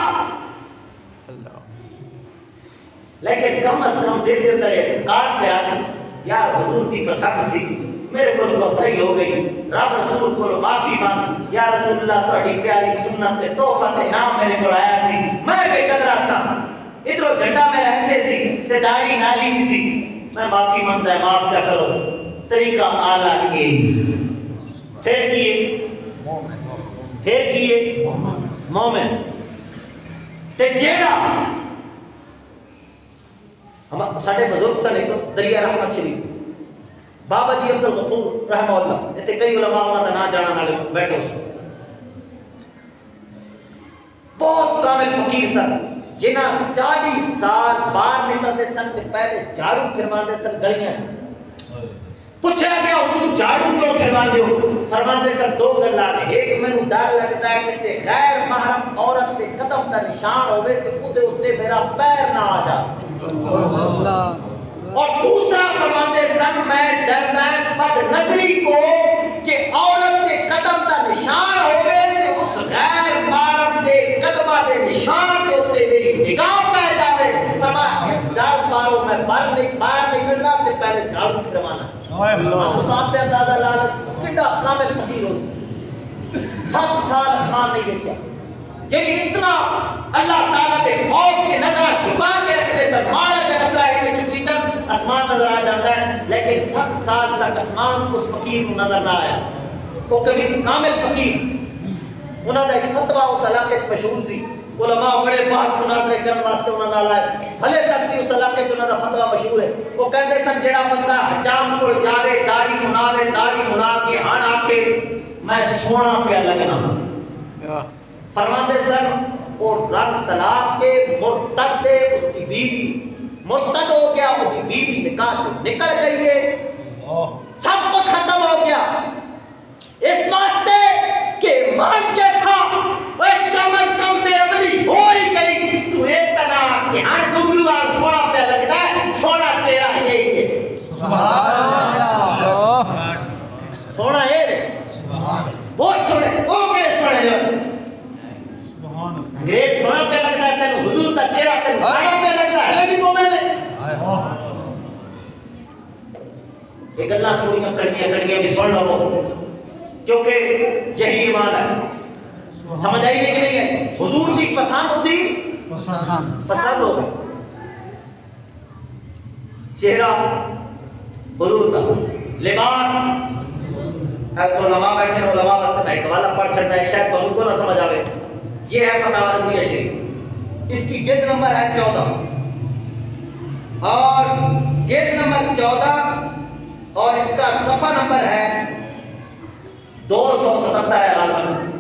لیکن کم از کم دل کے اندر اعتقاد تیرا کہ یار حضور کی پسند سی میرے کو کوتاہی ہو گئی رب رسول کو معافی مانگ یا رسول اللہ تہاڈی پیاری سنت تے تحفہ تے انعام میرے کو آیا سی میں بے قدرا سا ادھر گھنٹا میں رہتے سی تے داڑھی نالی بھی سی میں معافی مانگتا ہے معاف کیا کرو طریقہ اعلیٰ اے پھر کیے مومن تے جیڑا ہم ساڈے بزرگ سن ایک دریا رحمت شریف بابا جی عبد الغفور رحمہ اللہ اتنے کئی علماء انہوں کا نام جانا والے بیٹھے اس بہت کامل فقیر سن جنہاں 40 سال باہر نکلتے سن تے پہلے جھاڑو پھرواندے سن گلیاں پوچھا گیا حضور جھاڑو کیوں پھرواندے ہو فرماندے سن دو گلاں نے ایک مینوں ڈر لگتا ہے کسی غیر محرم عورت کے قدم دا نشان ہوے تے اودے اوتے میرا پیر نہ آ جائے اور دوسرا فرماتے سن میں ڈرنا ہے بد نظری کو کہ عورت کے قدم کا نشان ہوئے تے اس غیر محرم دے قدمہ دے نشان کے اوتے میری نگاہ پہ جاوے فرمایا اس ڈر پارو میں باہر نکلنا تے پہلے جھاڑو پھروانا صاحب پہ اندازہ لا کڈا کامل فقیر ہو سی 7 سال آسمان نہیں دیکھا یعنی اتنا اللہ تعالیٰ کے خوف کے نظر جھکا کے رکھتے سن مارا کے نظر آئے کہ چکی چل آسمان نظر آ جاتا ہے لیکن 7 سال تک آسمان اس فقیر کو نظر نہ آیا وہ کبھی کامل فقیر انہوں نے ایک فتوہ اس علاقے میں مشہور سی علماء بڑے بحث مناظرے کرنے واسطے انہوں نے لائے بھلے تک بھی اس علاقے میں انہوں نے فتوہ مشہور ہے وہ کہتے سن جڑا بندہ حجام کو جاوے داڑھی منا کے ہن آکے میں سونا پہ لگنا فرماتے سن اور رنگ طلاق کے مرتد دے اس کی بیوی مرتد ہو گیا اس کی بیوی نکاح سے نکل گئی ہے سب کچھ ختم ہو گیا اس واسطے کہ مان کیا تھا وہ کم از کم بے عملی ہو ہی گئی تو اتنا کہ ہر گملو آر سونا پہ لگتا ہے سونا چہرہ یہی ہے سبحان اللہ سونا ہے بہت سونے وہ کڑے سونے جو انگریز سونا پہ لگتا ہے تینو حضور کا چہرہ تینو سونا پہ لگتا ہے یہ بھی مومن ہے یہ گلہ تھوڑی کڑیاں بھی سن لو کیونکہ یہی ایمان ہے سمجھ آئی نہیں کہ نہیں ہے حضور کی پسند ہوتی پسند ہو چہرہ حضور کا لباس ہے تو علماء بیٹھے ہیں علماء واسطے میں حوالہ پڑھ چھڑنا ہے شاید تو ان کو نہ سمجھ آوے یہ ہے فتاوی رضویہ شریف اس کی جلد نمبر ہے 14 اور جلد نمبر 14 اور اس کا صفحہ نمبر ہے 277 ہے غالباً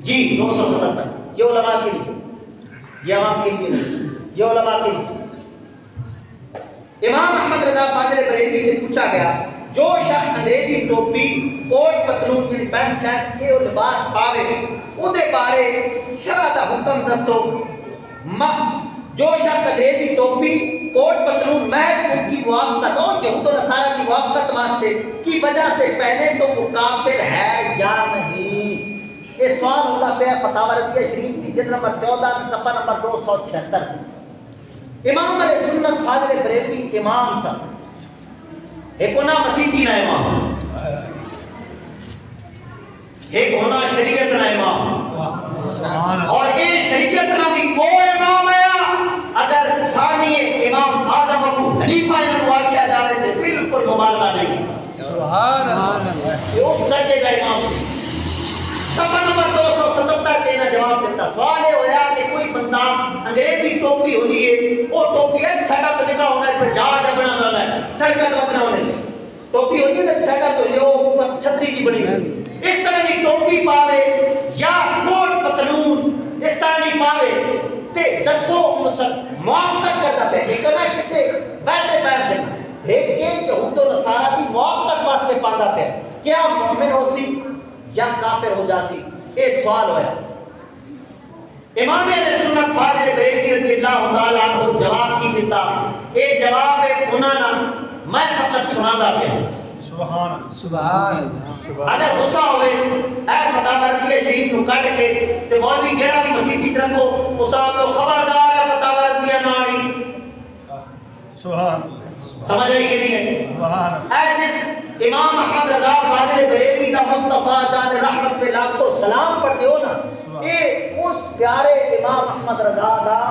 جی 277 یہ علماء کے لیے یہ عوام کے لیے نہیں یہ علماء کے لیے امام احمد رضا فاضل بریلوی سے پوچھا گیا جو شخص انگریزی ٹوپی کوٹ پتلون کی پینٹ شرٹ کے لباس پاوے او دے بارے شرع دا حکم دسو جو شخص انگریزی ٹوپی کوٹ پتلون محض ان کی موافقت اور یہود و نصارہ کی موافقت واسطے کی وجہ سے پہنے تو وہ کافر ہے یا نہیں یہ سوال ہوتا پہ فتاوی رضویہ شریف کی جلد نمبر 14 صفحہ نمبر 276 امام علیہ سنت فاضل بریلوی امام صاحب ایک ہونا مسیحی نہ امام ایک ہونا شریعت نہ امام اور یہ شریعت نہ بھی وہ امام ہے اگر ثانی امام آدم ابو حنیفہ نے واقعہ جانے تو بالکل مبالغہ نہیں سبحان اللہ یہ اس درجے کا امام صفحہ نمبر 277 دینا جواب دیتا. سوال یہ ہویا کہ کوئی بندہ انگریزی ٹوپی ہونی ہے وہ ٹوپی ہے سیڈا پہ نکلا ہونا ہے جہاز بنا ہونا ہے سڑکہ تو اپنا ہونے لے ٹوپی ہونی ہے سیڈا تو یہ اوپر چھتری کی بنی ہے اس طرح کی ٹوپی پاوے یا کوٹ پتلون اس طرح کی پاوے تے دسو موافقت کرتا پہ یہ کرنا کسے ویسے پیر دینا ایک کہ یہود و نصارہ کی موافقت واسطے پاندہ پہ کیا مومن ہو سی یا کافر ہو جاسی یہ سوال ہویا. امام اہل سنت فاضل بریلوی رضی اللہ تعالیٰ عنہ جواب کی دیتا یہ جواب ہے انہاں نہ میں فقط سنانا پہ سبحان سبحان اگر غصہ ہوئے اے فتح برقی شریف نو کٹ کے تے مولوی جڑا بھی مسیح کی طرف کو اساں کو خبردار ہے فتح برقی ناری سبحان سمجھ آئی کہ نہیں ہے سبحان اے جس امام احمد رضا فاضل بریلوی کا مصطفیٰ جان رحمت پہ لاکھوں سلام پڑھتے ہو نا یہ اس پیارے امام احمد رضا دا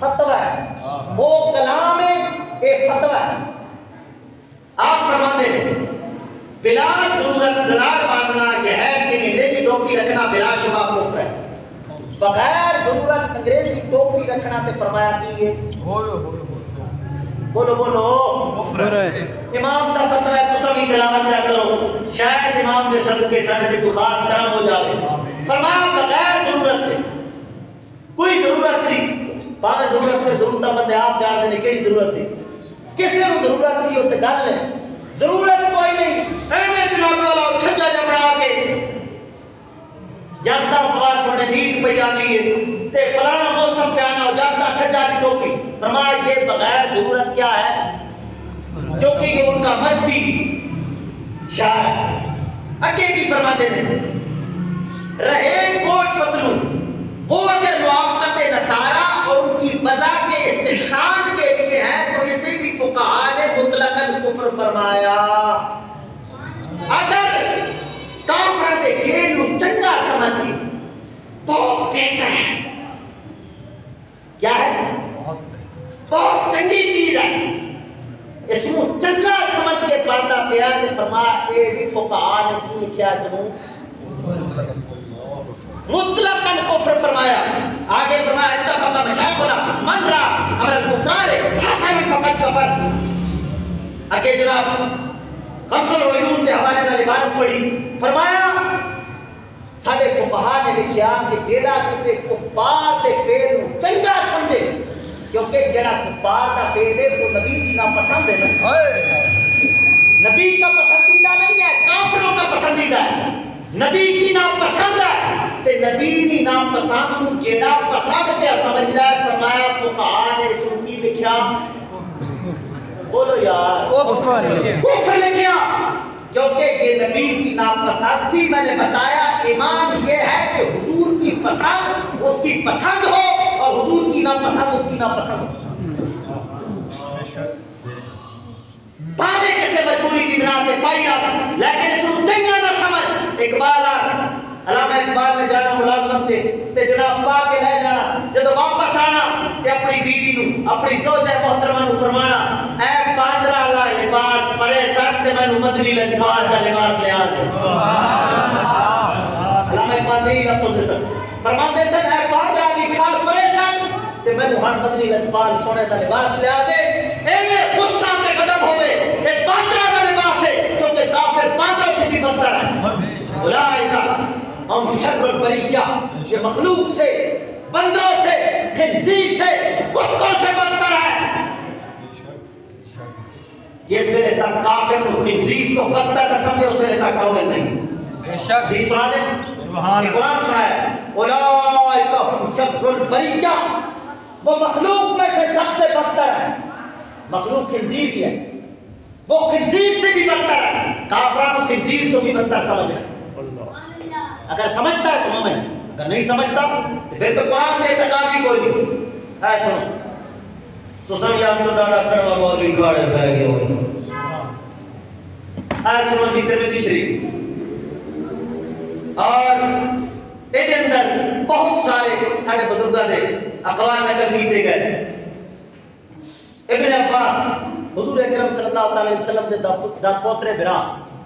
فتوہ ہے وہ کلام ہے یہ فتوہ ہے. آپ فرماتے ہیں بلا ضرورت زرار باندھنا یہ ہے کہ انگریزی ٹوپی رکھنا بلا شبہ کفر ہے. بغیر ضرورت انگریزی ٹوپی رکھنا تے فرمایا کی ہے بولو بولو امام دا فتوہ ہے تسا بھی تلاوت کیا کرو شاید امام دے صدقے ساڈے تے کوئی خاص کرم ہو جاوے. فرمایا بغیر ضرورت تے کوئی ضرورت سی باویں ضرورت سے ضرورت بندے آپ جان دے کیڑی ضرورت سی کسی کو ضرورت سی وہ تے گل ہے ضرورت کوئی نہیں ایویں جناب والا چھجا جا بنا کے جاتا بات چھوڑے نیند پئی آنی ہے تے فلانا موسم پہ آنا ہو جاتا چھجا کی ٹوپی. فرمایا یہ بغیر ضرورت کیا ہے جو کہ یہ ان کا مذہبی شعار ہے. اگے کی فرماتے ہیں رہے کوٹ پتلون وہ اگر موافقت نصارہ اور ان کی وضع کے استحسان کے لیے ہے تو اسے بھی فقہاء نے مطلقاً کفر فرمایا. اگر کافر دے کھیل نو چنگا سمجھتی بہت بہتر ہے کیا ہے بہت چنگی چیز ہے اس کو چنگا سمجھ کے پردہ پیا تے فرمایا اے بھی فقہاء نے کی لکھیا اس کو مطلقاً کفر فرمایا. آگے فرمایا اتفق مشایخنا من را امر الکفار حسن فقط کفر. آگے جناب خمس العیون کے حوالے میں عبارت پڑھی فرمایا ساڈے فقہاء نے لکھیا کہ جیڑا کسی کفار دے فعل نو چنگا سمجھے کیونکہ جیڑا کفار دا فعل ہے وہ نبی دی ناپسند ہے نبی کا پسندیدہ نہیں ہے کافروں کا پسندیدہ ہے نبی کی ناپسند ہے تے نبی کی ناپسند کو جیڑا پسند پہ سمجھدا ہے فرمایا فقہاء نے اس کو کی لکھیا بولو یار کفر لکھیا کیونکہ یہ نبی کی ناپسند تھی. میں نے بتایا ایمان یہ ہے کہ حضور کی پسند اس کی پسند ہو اور حضور کی ناپسند اس کی ناپسند ہو. پاوے کسے مجبوری کی بنا پہ پائی رہا لیکن اس کو چنگا نہ سمجھ. اقبال علامہ اقبال نے جانا ملازمت سے تے جناب پا کے لے جانا جب واپس آنا تے اپنی بیوی نو اپنی زوجہ محترمہ نو فرمانا اے باندرا اللہ لباس پرے سٹ تے میں نو مدنی لباس دا لباس لے آ دے. علامہ اقبال نے یہ لفظ دے سن فرماندے سن اے باندرا دی کھال پرے سٹ تے میں نو ہن مدنی لباس سونے دا لباس لے آ دے. ایویں غصہ تے قدم ہوے اے باندرا دا لباس ہے کیونکہ کافر باندروں سے بھی بدتر ہے. اولئک ہم شر البریہ یہ مخلوق سے بندروں سے خنزیر سے کتوں سے بدتر ہے. جس ویلے تک کافر کو خنزیر کو بدتر نہ سمجھے اس ویلے تک مومن نہیں. حدیث سنا دیں سبحان قرآن سنایا اولئک ہم شر البریہ وہ مخلوق میں سے سب سے بدتر ہے. مخلوق خنزیر ہی ہے وہ خنزیر سے بھی بدتر ہے. کافروں کو خنزیر سے بھی بدتر سمجھنا اگر سمجھتا ہے تو مومن ہے اگر نہیں سمجھتا تو پھر تو قرآن میں اعتقاد ہی کوئی نہیں. اے سنو تو سب یاد سن ڈاڑا کڑوا مولوی کھاڑے بہ گئے ہو. اے سنو جی ترمذی شریف اور اے دے اندر بہت سارے ساڑھے بزرگاں دے اقوال نقل کیتے گئے. ابن عباس حضور اکرم صلی اللہ علیہ وسلم دے دا پوترے برا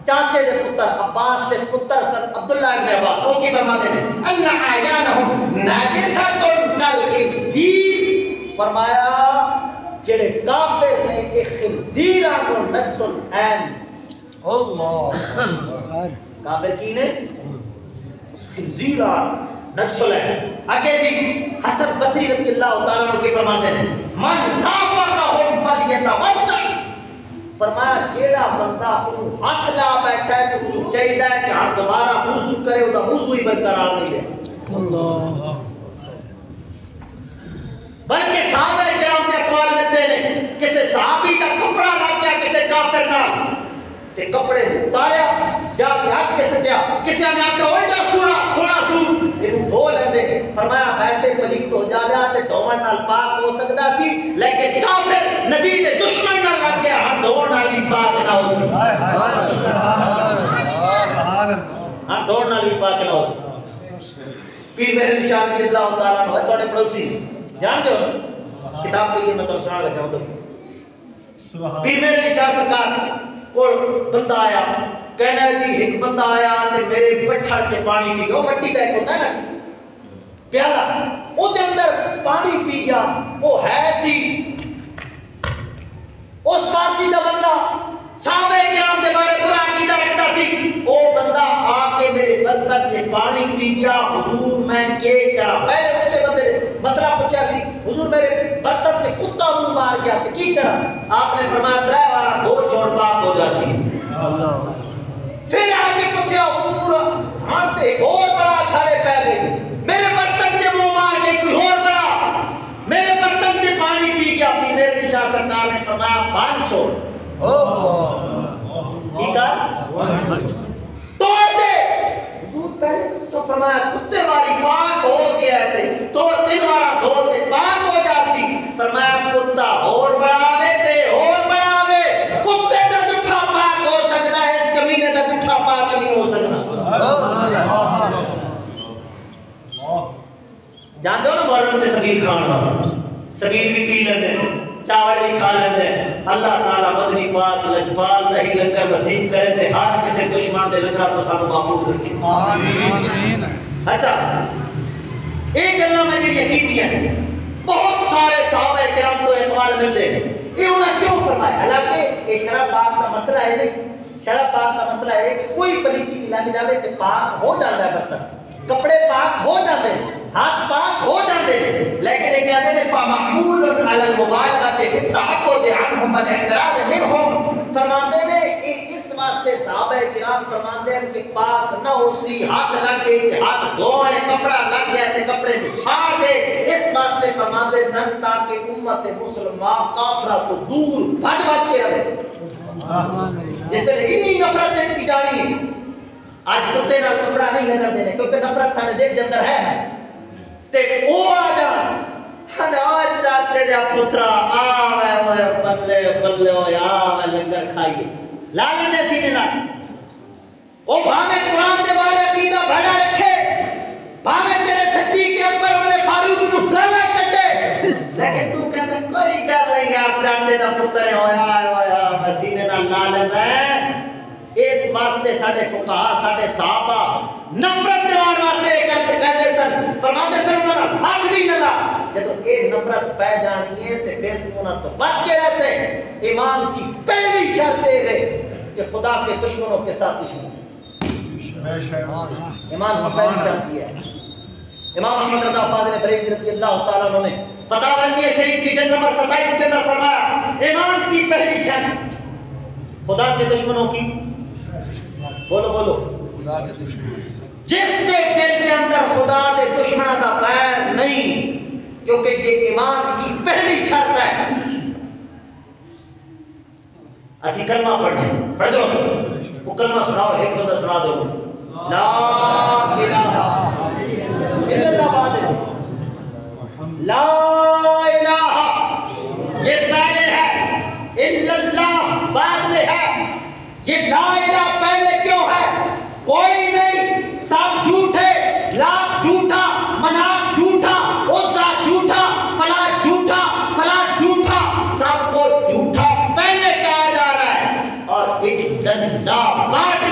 چاچے دے پتر عباس دے پتر سن عبداللہ ابن عباس وہ کی فرماتے ہیں ان اعیانہم ناجسۃ کالخنزیر، فرمایا جڑے کافر نے ایک خنزیراں کو نجس العین، اللہ کافر کی نے خنزیراں نجس العین۔ آگے جی حسن بصری رضی اللہ تعالیٰ عنہ کے فرماتے ہیں من صافقہم فلیتوضأ، فرمایا جیڑا بندہ انہوں ہاتھ لا بیٹھا ہے تو انہوں چاہیے کہ ہر دوبارہ وضو کرے، وہ وضو ہی برقرار نہیں ہے۔ اللہ بلکہ صحابہ کرام کے اقوال میں نے کسی صحابی کا کپڑا لگ گیا کسی کافر نال تے کپڑے اتاریا جا کے ہاتھ کے سٹیا، کسی نے آکھا اوے جا سونا سو یہ دھو لیندے، فرمایا ویسے پلیت ہو جاویا تے دھوون نال پاک ہو سکدا سی، لیکن کافر نبی دے دشمن نال لگ گیا ہاں دھوون نال بھی پاک نہ ہو سکدا، ہائے ہائے سبحان اللہ، ہاں دھوون نال بھی پاک نہ ہو سکدا۔ پیر مہر علی شاہ رضی اللہ تعالیٰ عنہ تواڈے پڑوسی جان دو کتاب پہ یہ میں تو سنا لگا ہوں سبحان پیر مہر علی شاہ سرکار کو بندہ آیا کہنا جی ایک بندہ آیا تے میرے پٹھڑ سے پانی پی گیا، مٹی کا ایک ہوتا ہے نا پیالہ، وہ دے اندر پانی پی گیا، وہ ہے سی اس پارٹی کا بندہ صحابہ کرام دے بارے برا عقیدہ رکھتا سی، وہ بندہ آ کے میرے برتن سے پانی پی گیا، حضور میں کے کرا، پہلے اسے بندے نے مسئلہ پوچھا سی حضور میرے برتن سے کتا منہ مار گیا تو کی کرا، آپ نے فرمایا ترے وارا دو چھوڑ پاک ہو جا سی۔ پھر آگے پوچھا حضور ہانتے اور بڑا کھڑے پہ گئی، میرے برتن سے منہ مار گئی کوئی اور بڑا، میرے برتن سے پانی پی گیا، پیر مہر علی شاہ سرکار نے فرمایا پان چھوڑ توڑ دے، حضور پہلے تو سب فرمایا کتے واری پاک ہو گیا ہے تو تین وارا دھو تے پاک ہو جاسی، فرمایا کتا اور بڑھاوے تے اور بڑھاوے، کتے دا جھٹھا پاک ہو سکتا ہے اس کمینے دا جھٹھا پاک نہیں ہو سکتا۔ جانتے ہو نا محرم سے سبیل کھانا، سبیل بھی پی لیتے چاول بھی کھا لیتے ہیں، اللہ تعالیٰ مدنی پاک لجپال نہیں لنگر نصیب کرے تے ہر کسی دشمن دے لنگر تو سانو محفوظ رکھے۔ آمین۔ اچھا ایک گلاں میں یہ کیتی ہیں بہت سارے صحابہ کرام کو اقوال ملتے ہیں، یہ انہوں کیوں فرمایا؟ حالانکہ یہ شراب پاک کا مسئلہ ہے نہیں، شراب پاک کا مسئلہ ہے کہ کوئی پلیتی بھی لگ جاوے کہ پاک ہو جاتا ہے برتن، کپڑے پاک ہو جاتے ہیں، ہاتھ پاک ہو جاتے ہیں، لیکن یہ کہتے ہیں فَمَحْمُولٌ عَلَى الْمُبَالَغَةِ فِي التَّعَبُّدِ عَنْهُمْ وَالْإِحْتِرَازِ مِنْهُمْ، فرماتے ہیں اس واسطے صحابہ کرام فرماتے ہیں کہ پاک نہ ہو سی، ہاتھ لگ گئی ہاتھ دھوئے، کپڑا لگ گیا تے کپڑے کو ساڑ دے، اس واسطے فرماتے ہیں تاکہ امت مسلمان کافرہ کو دور بھج بھج کے رہے۔ جس نے اتنی نفرت دیتی جانی ہے، آج کتے نال کپڑا نہیں لگا دینے کیونکہ نفرت ساڑھے دل کے اندر ہے تے او آ جان ہنار چاچے دیا پترا آوے بلے بلے ہوئے آوے لنگر کھائیے لالی دے سینے نا او بھامے قرآن دے بارے عقیدہ بھڑا رکھے، بھامے تیرے صدیق کے اکبر انہیں فاروق نو گالا کٹے، لیکن تو کہتا کوئی کر لیں گے آپ چاچے دا پترے ہوئے آوے سینے نا لالن ہے۔ اس واسطے ساڑھے فقہا ساڑھے صحابہ نفرت دیوان واسطے کہتے سن، فرماتے سن انہوں ہاتھ بھی نہ لا، جب ایک نفرت پہ جانی ہے تو پھر انہوں تو بچ کے رہ سے۔ ایمان کی پہلی شرط ہے کہ خدا کے دشمنوں کے ساتھ دشمن، ایمان کی پہلی شرط یہ ہے۔ امام احمد رضا فاضل بریلوی رضی اللہ تعالیٰ عنہ نے فتاوی علمیہ شریف کی جلد نمبر 27 کے اندر فرمایا ایمان کی پہلی شرط خدا کے دشمنوں کی، بولو بولو، جس کے دل کے اندر خدا کے دشمنوں کا بیر نہیں، کیونکہ یہ ایمان کی پہلی شرط ہے۔ اسی کلمہ پڑھنے پڑھ دو وہ کلمہ سناؤ، ایک بندہ سنا دو لا الہ الا اللہ، بعد لا الہ یہ پہلے ہے، الا اللہ بعد میں ہے۔ یہ لا الہ پہلے کیوں ہے؟ کوئی نہیں، سب جھوٹے، لات جھوٹا، منات جھوٹا، عزا جھوٹا، فلاں جھوٹا، فلاں جھوٹا، سب کو جھوٹا پہلے کہا جا رہا ہے، اور الا اللہ بعد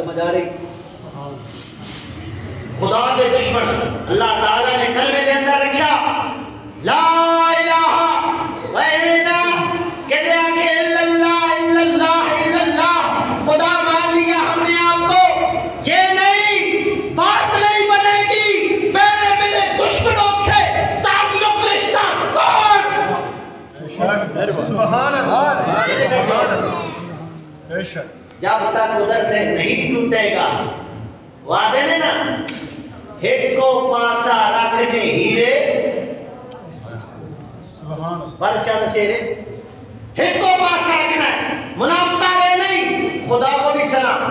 سمجھ آ رہی؟ خدا کے دشمن اللہ تعالیٰ نے کلمے کے اندر رکھا لا الہ غیرنا کہتے ہیں کہ الا اللہ الا اللہ الا اللہ، خدا مان لیا ہم نے آپ کو، یہ نہیں بات نہیں بنے گی پہلے میرے دشمنوں سے تعلق رشتہ توڑ۔ سبحان اللہ بے شک جب تک ادھر سے نہیں ٹوٹے گا، وعدے نے نا ایک کو پاسا رکھنے ہیرے سبحان بادشاہ دا شعر ہے، ایک کو پاسا رکھنا ہے، منافقہ رہے نہیں، خدا کو بھی سلام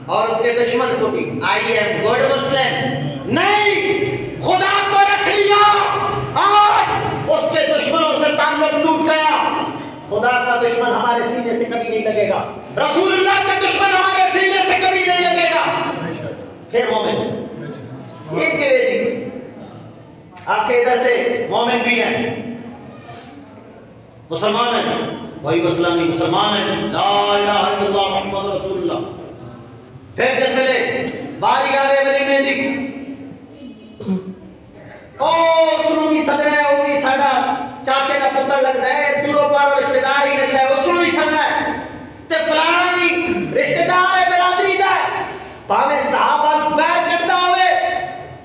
اور اس کے دشمن کو بھی آئی ایم گڈ مسلم نہیں، خدا کو رکھ لیا آج اس کے دشمنوں سے تعلق ٹوٹ گیا۔ خدا کا دشمن ہمارے سینے سے کبھی نہیں لگے گا، رسول اللہ کا دشمن ہمارے سینے سے کبھی نہیں لگے گا۔ پھر مومن ایک کے ویدی آنکھیں ادھر سے مومن بھی ہیں، مسلمان ہیں، وہی مسئلہ نہیں، مسلمان ہیں، لا الہ الا اللہ محمد رسول اللہ۔ پھر جیسے لے باری آوے ولی میں دی او سنوی صدر ہے، وہ بھی ساڑا چاچے کا پتر لگتا ہے، دوروں پارو رشتہ دار ہی لگتا ہے، وہ سنوی صدر ہے تے فلانی رشتہ دار ہے، برادری دا ہے، پاہمیں صحابہ بیر کرتا ہوئے،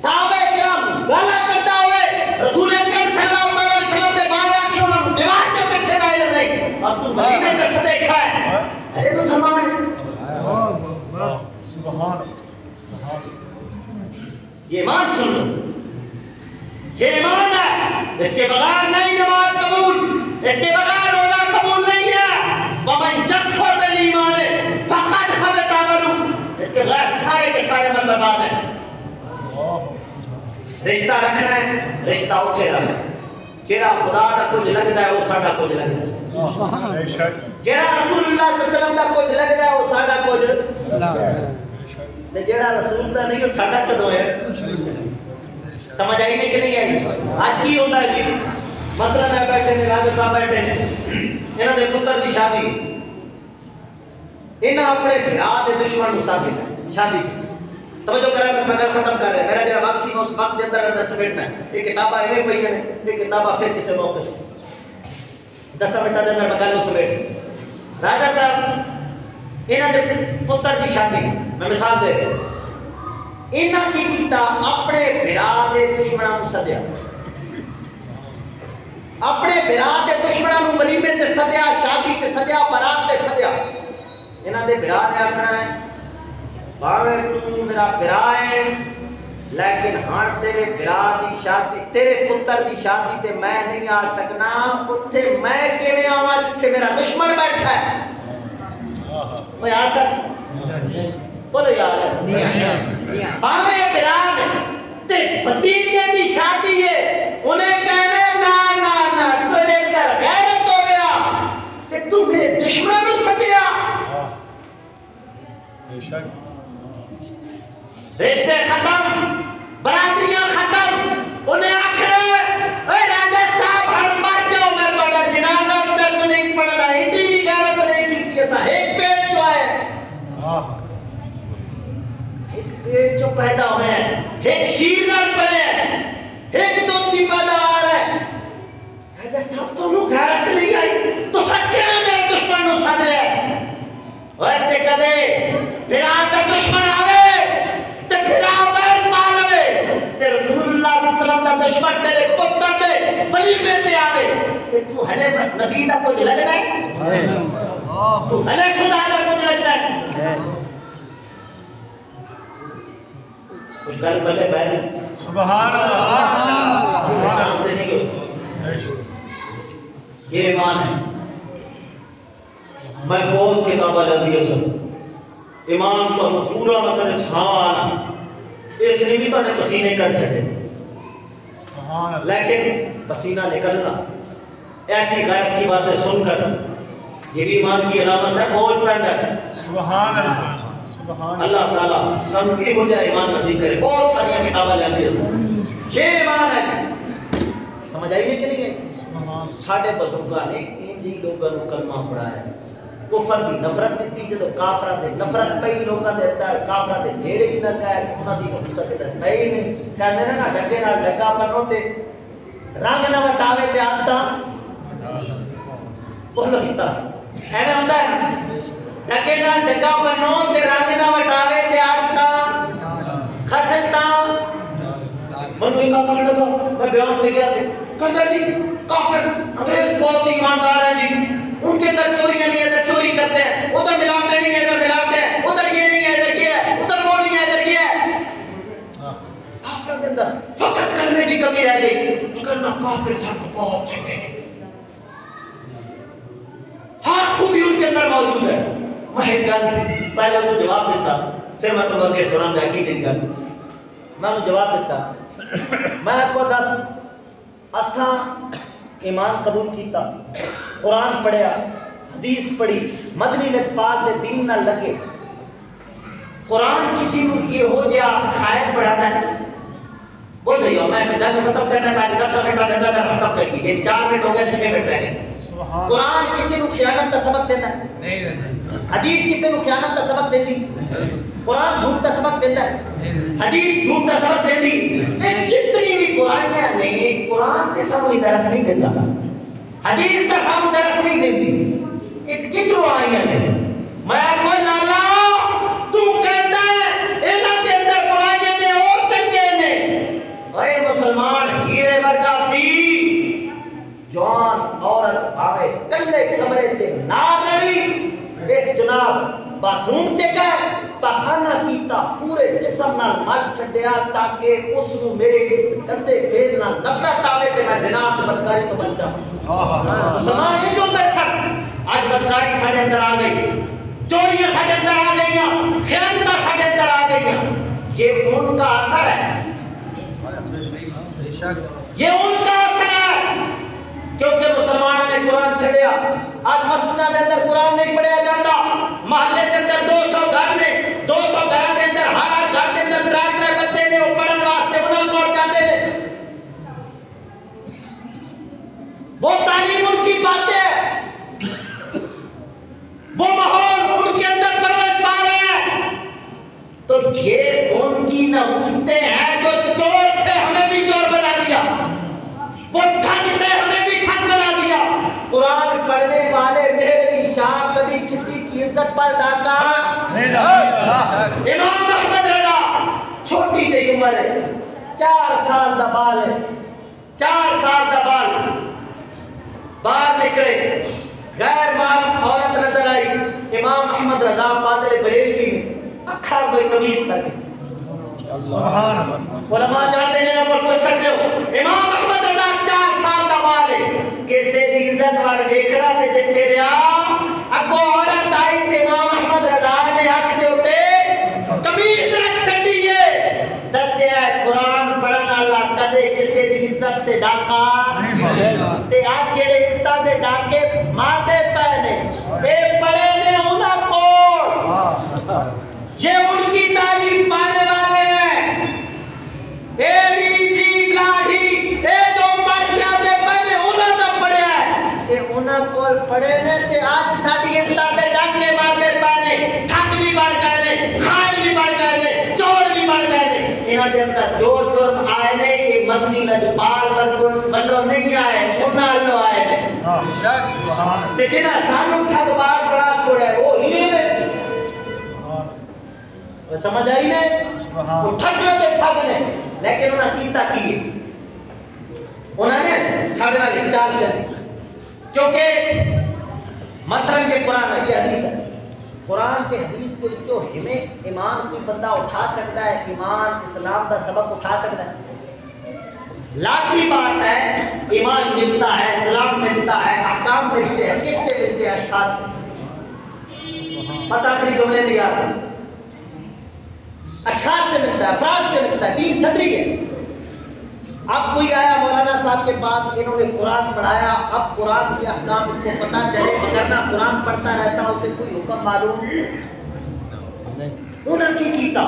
صحابہ اکرام گالا کرتا ہوئے، رسول اکرم صلی اللہ علیہ وسلم دے بارے آکھے انہوں نے دیوار کے پیچھے دائر نہیں، اور تم غریبے جیسے دیکھا ہے، ارے مسلمان ہے، سبحان یہ ایمان سن لو، یہ ایمان ہے، اس کے بغیر نہیں نماز قبول، اس کے بغیر روزہ قبول نہیں ہے، وَمَنْ يَكْفُرْ بِالْإِيمَانِ فَقَدْ حَبِطَ عَمَلُهُ، اس کے بغیر سارے کے سارے عمل برباد ہیں۔ رشتہ رکھنا ہے، رشتہ اٹھے رکھنا ہے، جیڑا خدا دا کچھ لگتا ہے وہ ساڈا کچھ لگتا ہے، بے شک جیڑا رسول اللہ صلی اللہ علیہ وسلم دا کچھ لگتا ہے وہ ساڈا کچھ، تے جیڑا رسول دا نہیں وہ ساڈا کدوں ہے؟ سمجھ آئی نہیں کہ نہیں آئی؟ آج کی ہوتا ہے جی، مثلا میں بیٹھے نے، راجہ صاحب بیٹھے نے، انہاں دے پتر دی شادی، انہاں اپنے بھرا دے دشمن نوں ساتھ شادی، توجہ کریں میں گل ختم کر رہا ہے، میرا جڑا وقت سی میں اس وقت دے اندر سمیٹنا ہے، یہ کتاباں ایویں پئیاں نے، یہ کتاباں پھر کسے موقع 10 منٹاں دے اندر میں گل نوں سمیٹ، راجہ صاحب انہاں دے پتر دی شادی میں مثال دے رہا، انہاں کی کیتا اپنے بھرا دے دشمناں نوں سدیا، اپنے بھرا دے دشمناں نوں ولیمے تے سدیا، شادی تے سدیا، بارات تے سدیا، انہاں دے بھرا نے آکھنا ہے باویں تو میرا بھرا ہے لیکن ہن تیرے بھرا دی شادی، تیرے پتر دی شادی تے میں نہیں آ سکنا، اوتھے میں کیویں آواں جتھے میرا دشمن بیٹھا ہے؟ میں آ سک بولو یار باویں براد تے بھتیجے دی شادی ہے، انہیں کہنے نا نا نا تجھے اندر غیرت ہو گیا تے تو میرے دشمن نوں سدیا، بے شک رشتے ختم، برادریاں ختم، انہیں آکھنا اے راجہ صاحب ہر مر جاؤ میں تہاڈا جنازہ تک نہیں پڑھنا، ایڈی بھی غیرت نہیں کیتی اساں، ایک پیٹ جو ہے ایک پیٹ جو پیدا ہوئے ہیں، ایک شیر نال پلے ہیں، ایک دوتی پیداوار ہے، راجہ صاحب تو نو غیرت نہیں آئی تو سکے میں میرے دشمن نو سد لے، وقت کدے بھرا دا دشمن آوے تے بھرا ویر پالوے تے رسول اللہ صلی اللہ علیہ وسلم دا دشمن تیرے پتر دے ولیمے تے آوے تے تو ہلے نبی دا کچھ لگنا ہے، تو ہلے خدا دا کچھ لگنا ہے، کچھ گل بلے بہن سبحان اللہ یہ ایمان ہے، میں بہت کتابہ جاندی ہے سن ایمان تو پورا مطلب چھاوانا اس لیے بھی تو پسینے کر چھڑے، لیکن پسینہ نکلنا ایسی غیرت کی باتیں سن کر یہ بھی ایمان کی علامت ہے، بہت پہنڈا ہے، سبحان اللہ سبحان اللہ تعالیٰ سن یہ ہو جائے ایمان نصیب کرے، بہت ساری کتابہ جاندی ہے سن یہ ایمان ہے، سمجھ آئی نہیں کہ نہیں ہے؟ ساڑھے بزرگاں نے انجی لوگوں کو کلمہ پڑھایا، کفر دی نفرت دیتی جدو کافراں دے نفرت پئی لوکاں دے اندر کافراں دے نیڑے ہی نہ گئے انہاں دی نفرت دے پئی نہیں کہندے نے نا ڈگے نال ڈگا بنو تے رنگ نہ وٹاوے تے عادتاں بولو کیتا ایویں ہوندا ہے نا ڈگے نال ڈگا بنو تے رنگ نہ وٹاوے تے عادتاں خسنتاں منو ایک پکڑ لگا میں بیان تے گیا تے کہندا جی کافر انگریز بہت ایماندار ہیں جی ان کے اندر چوریاں نہیں ہے ادھر چوری کرتے ہیں ادھر ملاوٹیں نہیں ہے ادھر ملاوٹیں ہیں ادھر یہ نہیں ہے ادھر یہ ہے ادھر وہ نہیں ہے ادھر یہ ہے کافر کے اندر فقط کلمے کی کمی رہ گئی ورنہ کافر سخت بہت جگہ ہر خوبی ان کے اندر موجود ہے میں ایک گل پہلے انہوں جواب دیتا پھر میں تمہیں اگے سنان دے کی دن گل میں انہوں جواب دیتا میں کو دس اساں ایمان قبول کیتا قرآن پڑھیا حدیث پڑھی مدنی لجپال دے دین نہ لگے قرآن کسی کو یہ ہو جیا خائر پڑھاتا ہے بول رہی ہو میں گل ختم کرنا تھا 10 منٹ کا اندر ختم کر دی یہ 4 منٹ ہو گئے 6 منٹ رہ گئے قرآن کسی کو خیانت کا سبق دیتا ہے نہیں حدیث کسی کو خیانت کا سبق دیتی قرآن جھوٹ کا سبق دیتا ہے حدیث جھوٹ کا سبق دیتی جتنی بھی برائیاں نہیں قرآن کے سامنے درس نہیں دیتا حدیث کا سامنے درس نہیں دیتی ایک کتنوں آئیاں نے میں کوئی لالا تو کہتا ہے اینا کے اندر برائیاں نے اور چنگے نے اے مسلمان ہیرے مرکا سی جوان عورت آوے کلے کمرے سے نار لڑی اس جناب باتھروم سے گئے پخانہ کیتا پورے جسم نال مل چھڈیا تاکہ اس نو میرے اس گندے فعل نال نفرت آوے تے میں زنا تے بدکاری تو بچ جاواں سمان یہ جو تے سب آج بدکاری ساڈے اندر آ گئی چوریاں ساڈے اندر آ گئیاں خیانتاں ساڈے اندر آ گئیاں یہ ان کا اثر ہے یہ ان کا اثر ہے کیونکہ مسلمانوں نے قرآن چھڑیا آج مسجدوں کے اندر قرآن نہیں پڑھیا جاتا محلے کے اندر 200 گھر نے 200 گھر کے اندر ہر گھر کے اندر 3 بچے نے وہ پڑھن واسطے انہوں کو جاتے ہیں وہ تعلیم ان کی باتیں ہے وہ ماحول ان کے اندر پرورش پا رہے ہیں تو یہ ان کی نبوتیں ہیں جو چور تھے ہمیں بھی چور بنا دیا وہ ٹھگ تھے ہمیں بھی ٹھگ بنا دیا قرآن پڑھنے والے میرے شاہ کبھی کسی کی عزت پر ڈاکا امام احمد رضا چھوٹی سی عمر ہے 4 سال دا بال ہے 4 سال دا بال باہر نکلے غیر محرم عورت نظر آئی امام احمد رضا فاضل بریلوی نے اکھا کوئی تمیز کر دی علماء جانتے ہیں نہ پوچھ سکتے ہو امام احمد رضا 4 سال دا بال ہے کیسے دی عزت وال دیکھنا تے جتے رہیا اگو عورت آئی تے امام احمد رضا نے اکھ دے اوتے تمیز رکھ چھڈی ہے دسیا قرآن پڑھن والا کدے کسے دی عزت تے ڈاکا تے آج جڑے عزت دے ڈاکے مارتے پے نے اے پڑھے نے انہاں کو یہ ان کی تعلیم پانے والے ہیں اے بی سی فلاڈی اے جو پڑھ کے آتے پہلے انہوں نے پڑھیا ہے تے انہوں کو پڑھے نے تے آج ساڑھی عزت دے ڈاکے مارتے پہنے ٹھگ بھی بڑھ گئے نے خائن بھی بڑھ گئے نے چور بھی بڑھ گئے نے انہوں نے اندر جو جرم آئے نے یہ مدنی لجپال بلوں نہیں آئے چھوٹا اللہ آئے نے تے جنہ سانو ٹھگ بار بڑا چھوڑا ہے وہ ہی میں سمجھ آئی نے وہ ٹھگ نے لیکن انہوں نے کیتا کی انہوں نے ساڑھے نال انکار کر دی کیونکہ مثلا یہ قرآن ہے یہ حدیث ہے قرآن کے حدیث کے جو ہمیں ایمان کوئی بندہ اٹھا سکتا ہے ایمان اسلام کا سبق اٹھا سکتا ہے لازمی بات ہے ایمان ملتا ہے اسلام ملتا ہے احکام ملتے ہیں کس سے ملتے ہیں اشخاص سے بس آخری جملے نہیں آ رہے اشخاص سے ملتا ہے افراد سے ملتا ہے دین صدری ہے اب کوئی آیا مولانا صاحب کے پاس انہوں نے قرآن پڑھایا اب قرآن کے احکام اس کو پتہ چلے مگر نہ قرآن پڑھتا رہتا اسے کوئی حکم معلوم انہوں کی کیتا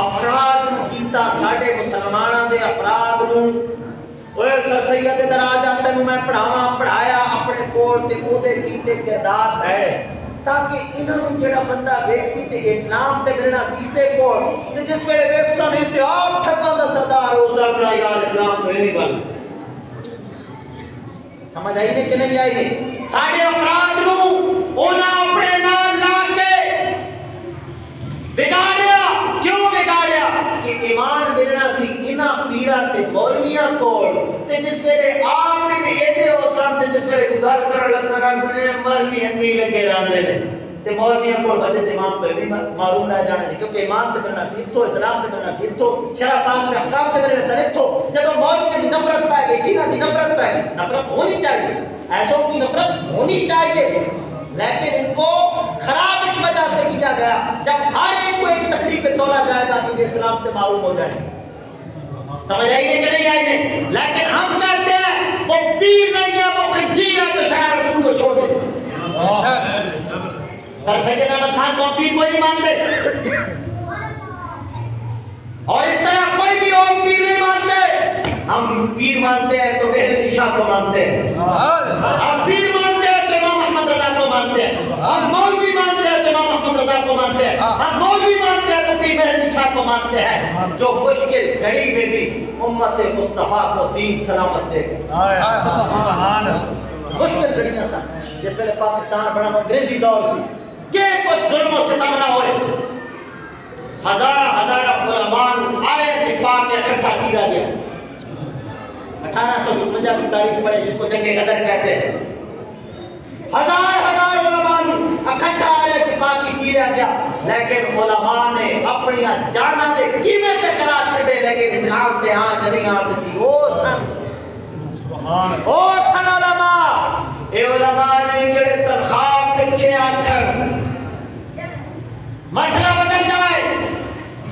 افراد کیتا ساڑھے مسلمانوں دے افراد اوے سر سید ادھر آ جا تینوں میں پڑھاواں پڑھایا اپنے کول تے او دے کیتے کردار بیڑے تاکہ انہاں نوں جڑا بندہ ویکھ سی تے اسلام تے ملنا سی تے کول تے جس ویلے ویکھ سن تے آپ ٹھگاں دا سردار ہو سکنا یار اسلام تو نہیں بن سمجھ آئی نہیں کہ نہیں آئی نہیں ساڈے افراد نوں انہاں اپنے نال لا کے بگاڑیا کیوں بگاڑیا کہ ایمان ملنا سی انہاں پیراں تے مولویاں کول تے جس ویلے آپ نے ایدے ہو سن تے جس ویلے گل کرن لگا نے مر کی ہندی لگے رہندے نے تے مولویاں کول بچے ایمان تو نہیں معلوم رہ جانے کیونکہ ایمان تے ملنا سی تو اسلام تے ملنا سی تو شرع پاک دے احکام تے ملنا سی تو جدوں مولوی دی نفرت پے گئی کینا دی نفرت پے گئی نفرت ہونی چاہیے ایسوں کی نفرت ہونی چاہیے لیکن ان کو خراب اس وجہ سے کیا گیا جب ہر ایک کو ایک تکلیف پہ تولا جائے گا تو یہ اسلام سے معلوم ہو جائے سمجھ آئی نہیں کہ نہیں آئی نہیں لیکن ہم کہتے ہیں وہ پیر نہیں ہے وہ خنزیر ہے جو شرع رسول کو چھوڑ دے سر سید احمد خان کو پیر کوئی نہیں مانتے اور اس طرح کوئی بھی اور پیر نہیں مانتے ہم پیر مانتے ہیں تو مہدی شاہ کو مانتے ہیں ہم پیر مانتے ہیں تو امام احمد رضا کو مانتے ہیں ہم مولوی مانتے ہیں تو امام احمد رضا کو مانتے ہیں ہم مولوی مانتے ہیں تو پیر مہدی شاہ کو مانتے ہیں جو مشکل گھڑی میں بھی امت مصطفیٰ کو دین سلامت دے سبحان مشکل گھڑیاں سن جس ویلے پاکستان بڑا انگریزی دور سی کہ کچھ ظلم و ستم نہ ہوئے ہزار علماء آئے تھے پاک میں اکٹھا کیا گیا 1857 کی تاریخ پڑھے جس کو جنگ غدر کہتے ہیں ہزار علماء اکٹھا آئے تھے پاک کی کیا گیا لیکن علماء نے اپنی جاناں تے قیمت کرا چھڑے لیکن اسلام تے ہاں چلی آن دیتی او سن علماء اے علماء نے جڑے تنخواہ پیچھے آ کر مسئلہ بدل جائے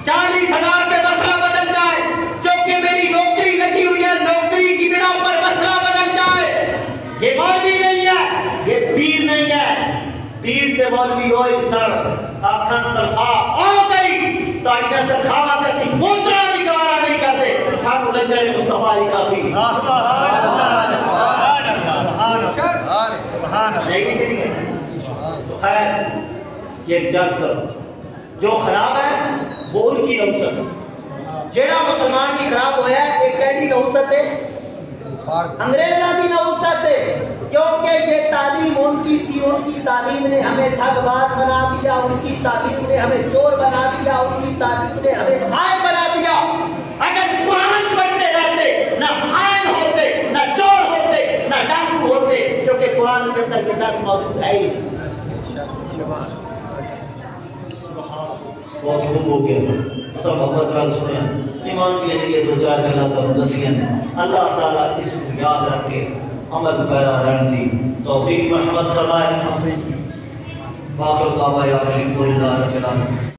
40,000 پہ مسئلہ بدل جائے چونکہ میری نوکری لگی ہوئی ہے نوکری کی بنا پر مسئلہ بدل جائے یہ مولوی نہیں ہے یہ پیر نہیں ہے پیر تے مولوی ہوئی سر آکھن تنخواہ آ گئی تاڑیاں تنخواہ آتے سی موترا بھی گوارا نہیں کرتے سانو لنگر مصطفیٰ ہی کافی تو خیر یہ جگ کرو جو خراب ہے وہ ان کی نحوست جیڑا مسلمان کی خراب ہویا ہے ایک کیڈی نحوست ہے انگریزہ دی نحوست ہے کیونکہ یہ تعلیم ان کی تھی ان کی تعلیم نے ہمیں ٹھگ باز بنا دیا ان کی تعلیم نے ہمیں چور بنا دیا ان کی تعلیم نے ہمیں خائن بنا دیا اگر قرآن پڑھتے رہتے نہ خائن ہوتے نہ چور ہوتے نہ ڈاکو ہوتے کیونکہ قرآن کے اندر یہ درس موجود ہے ہی بہت خوب ہو گیا سب محبت رال سنیں ایمان کے لیے دو چار گلا تو نصیحت ہیں اللہ تعالیٰ اس کو یاد رکھ کے عمل پیرا رہن دی توفیق محمد فرمائے باخر بابا یا علی کو اللہ رب العالمین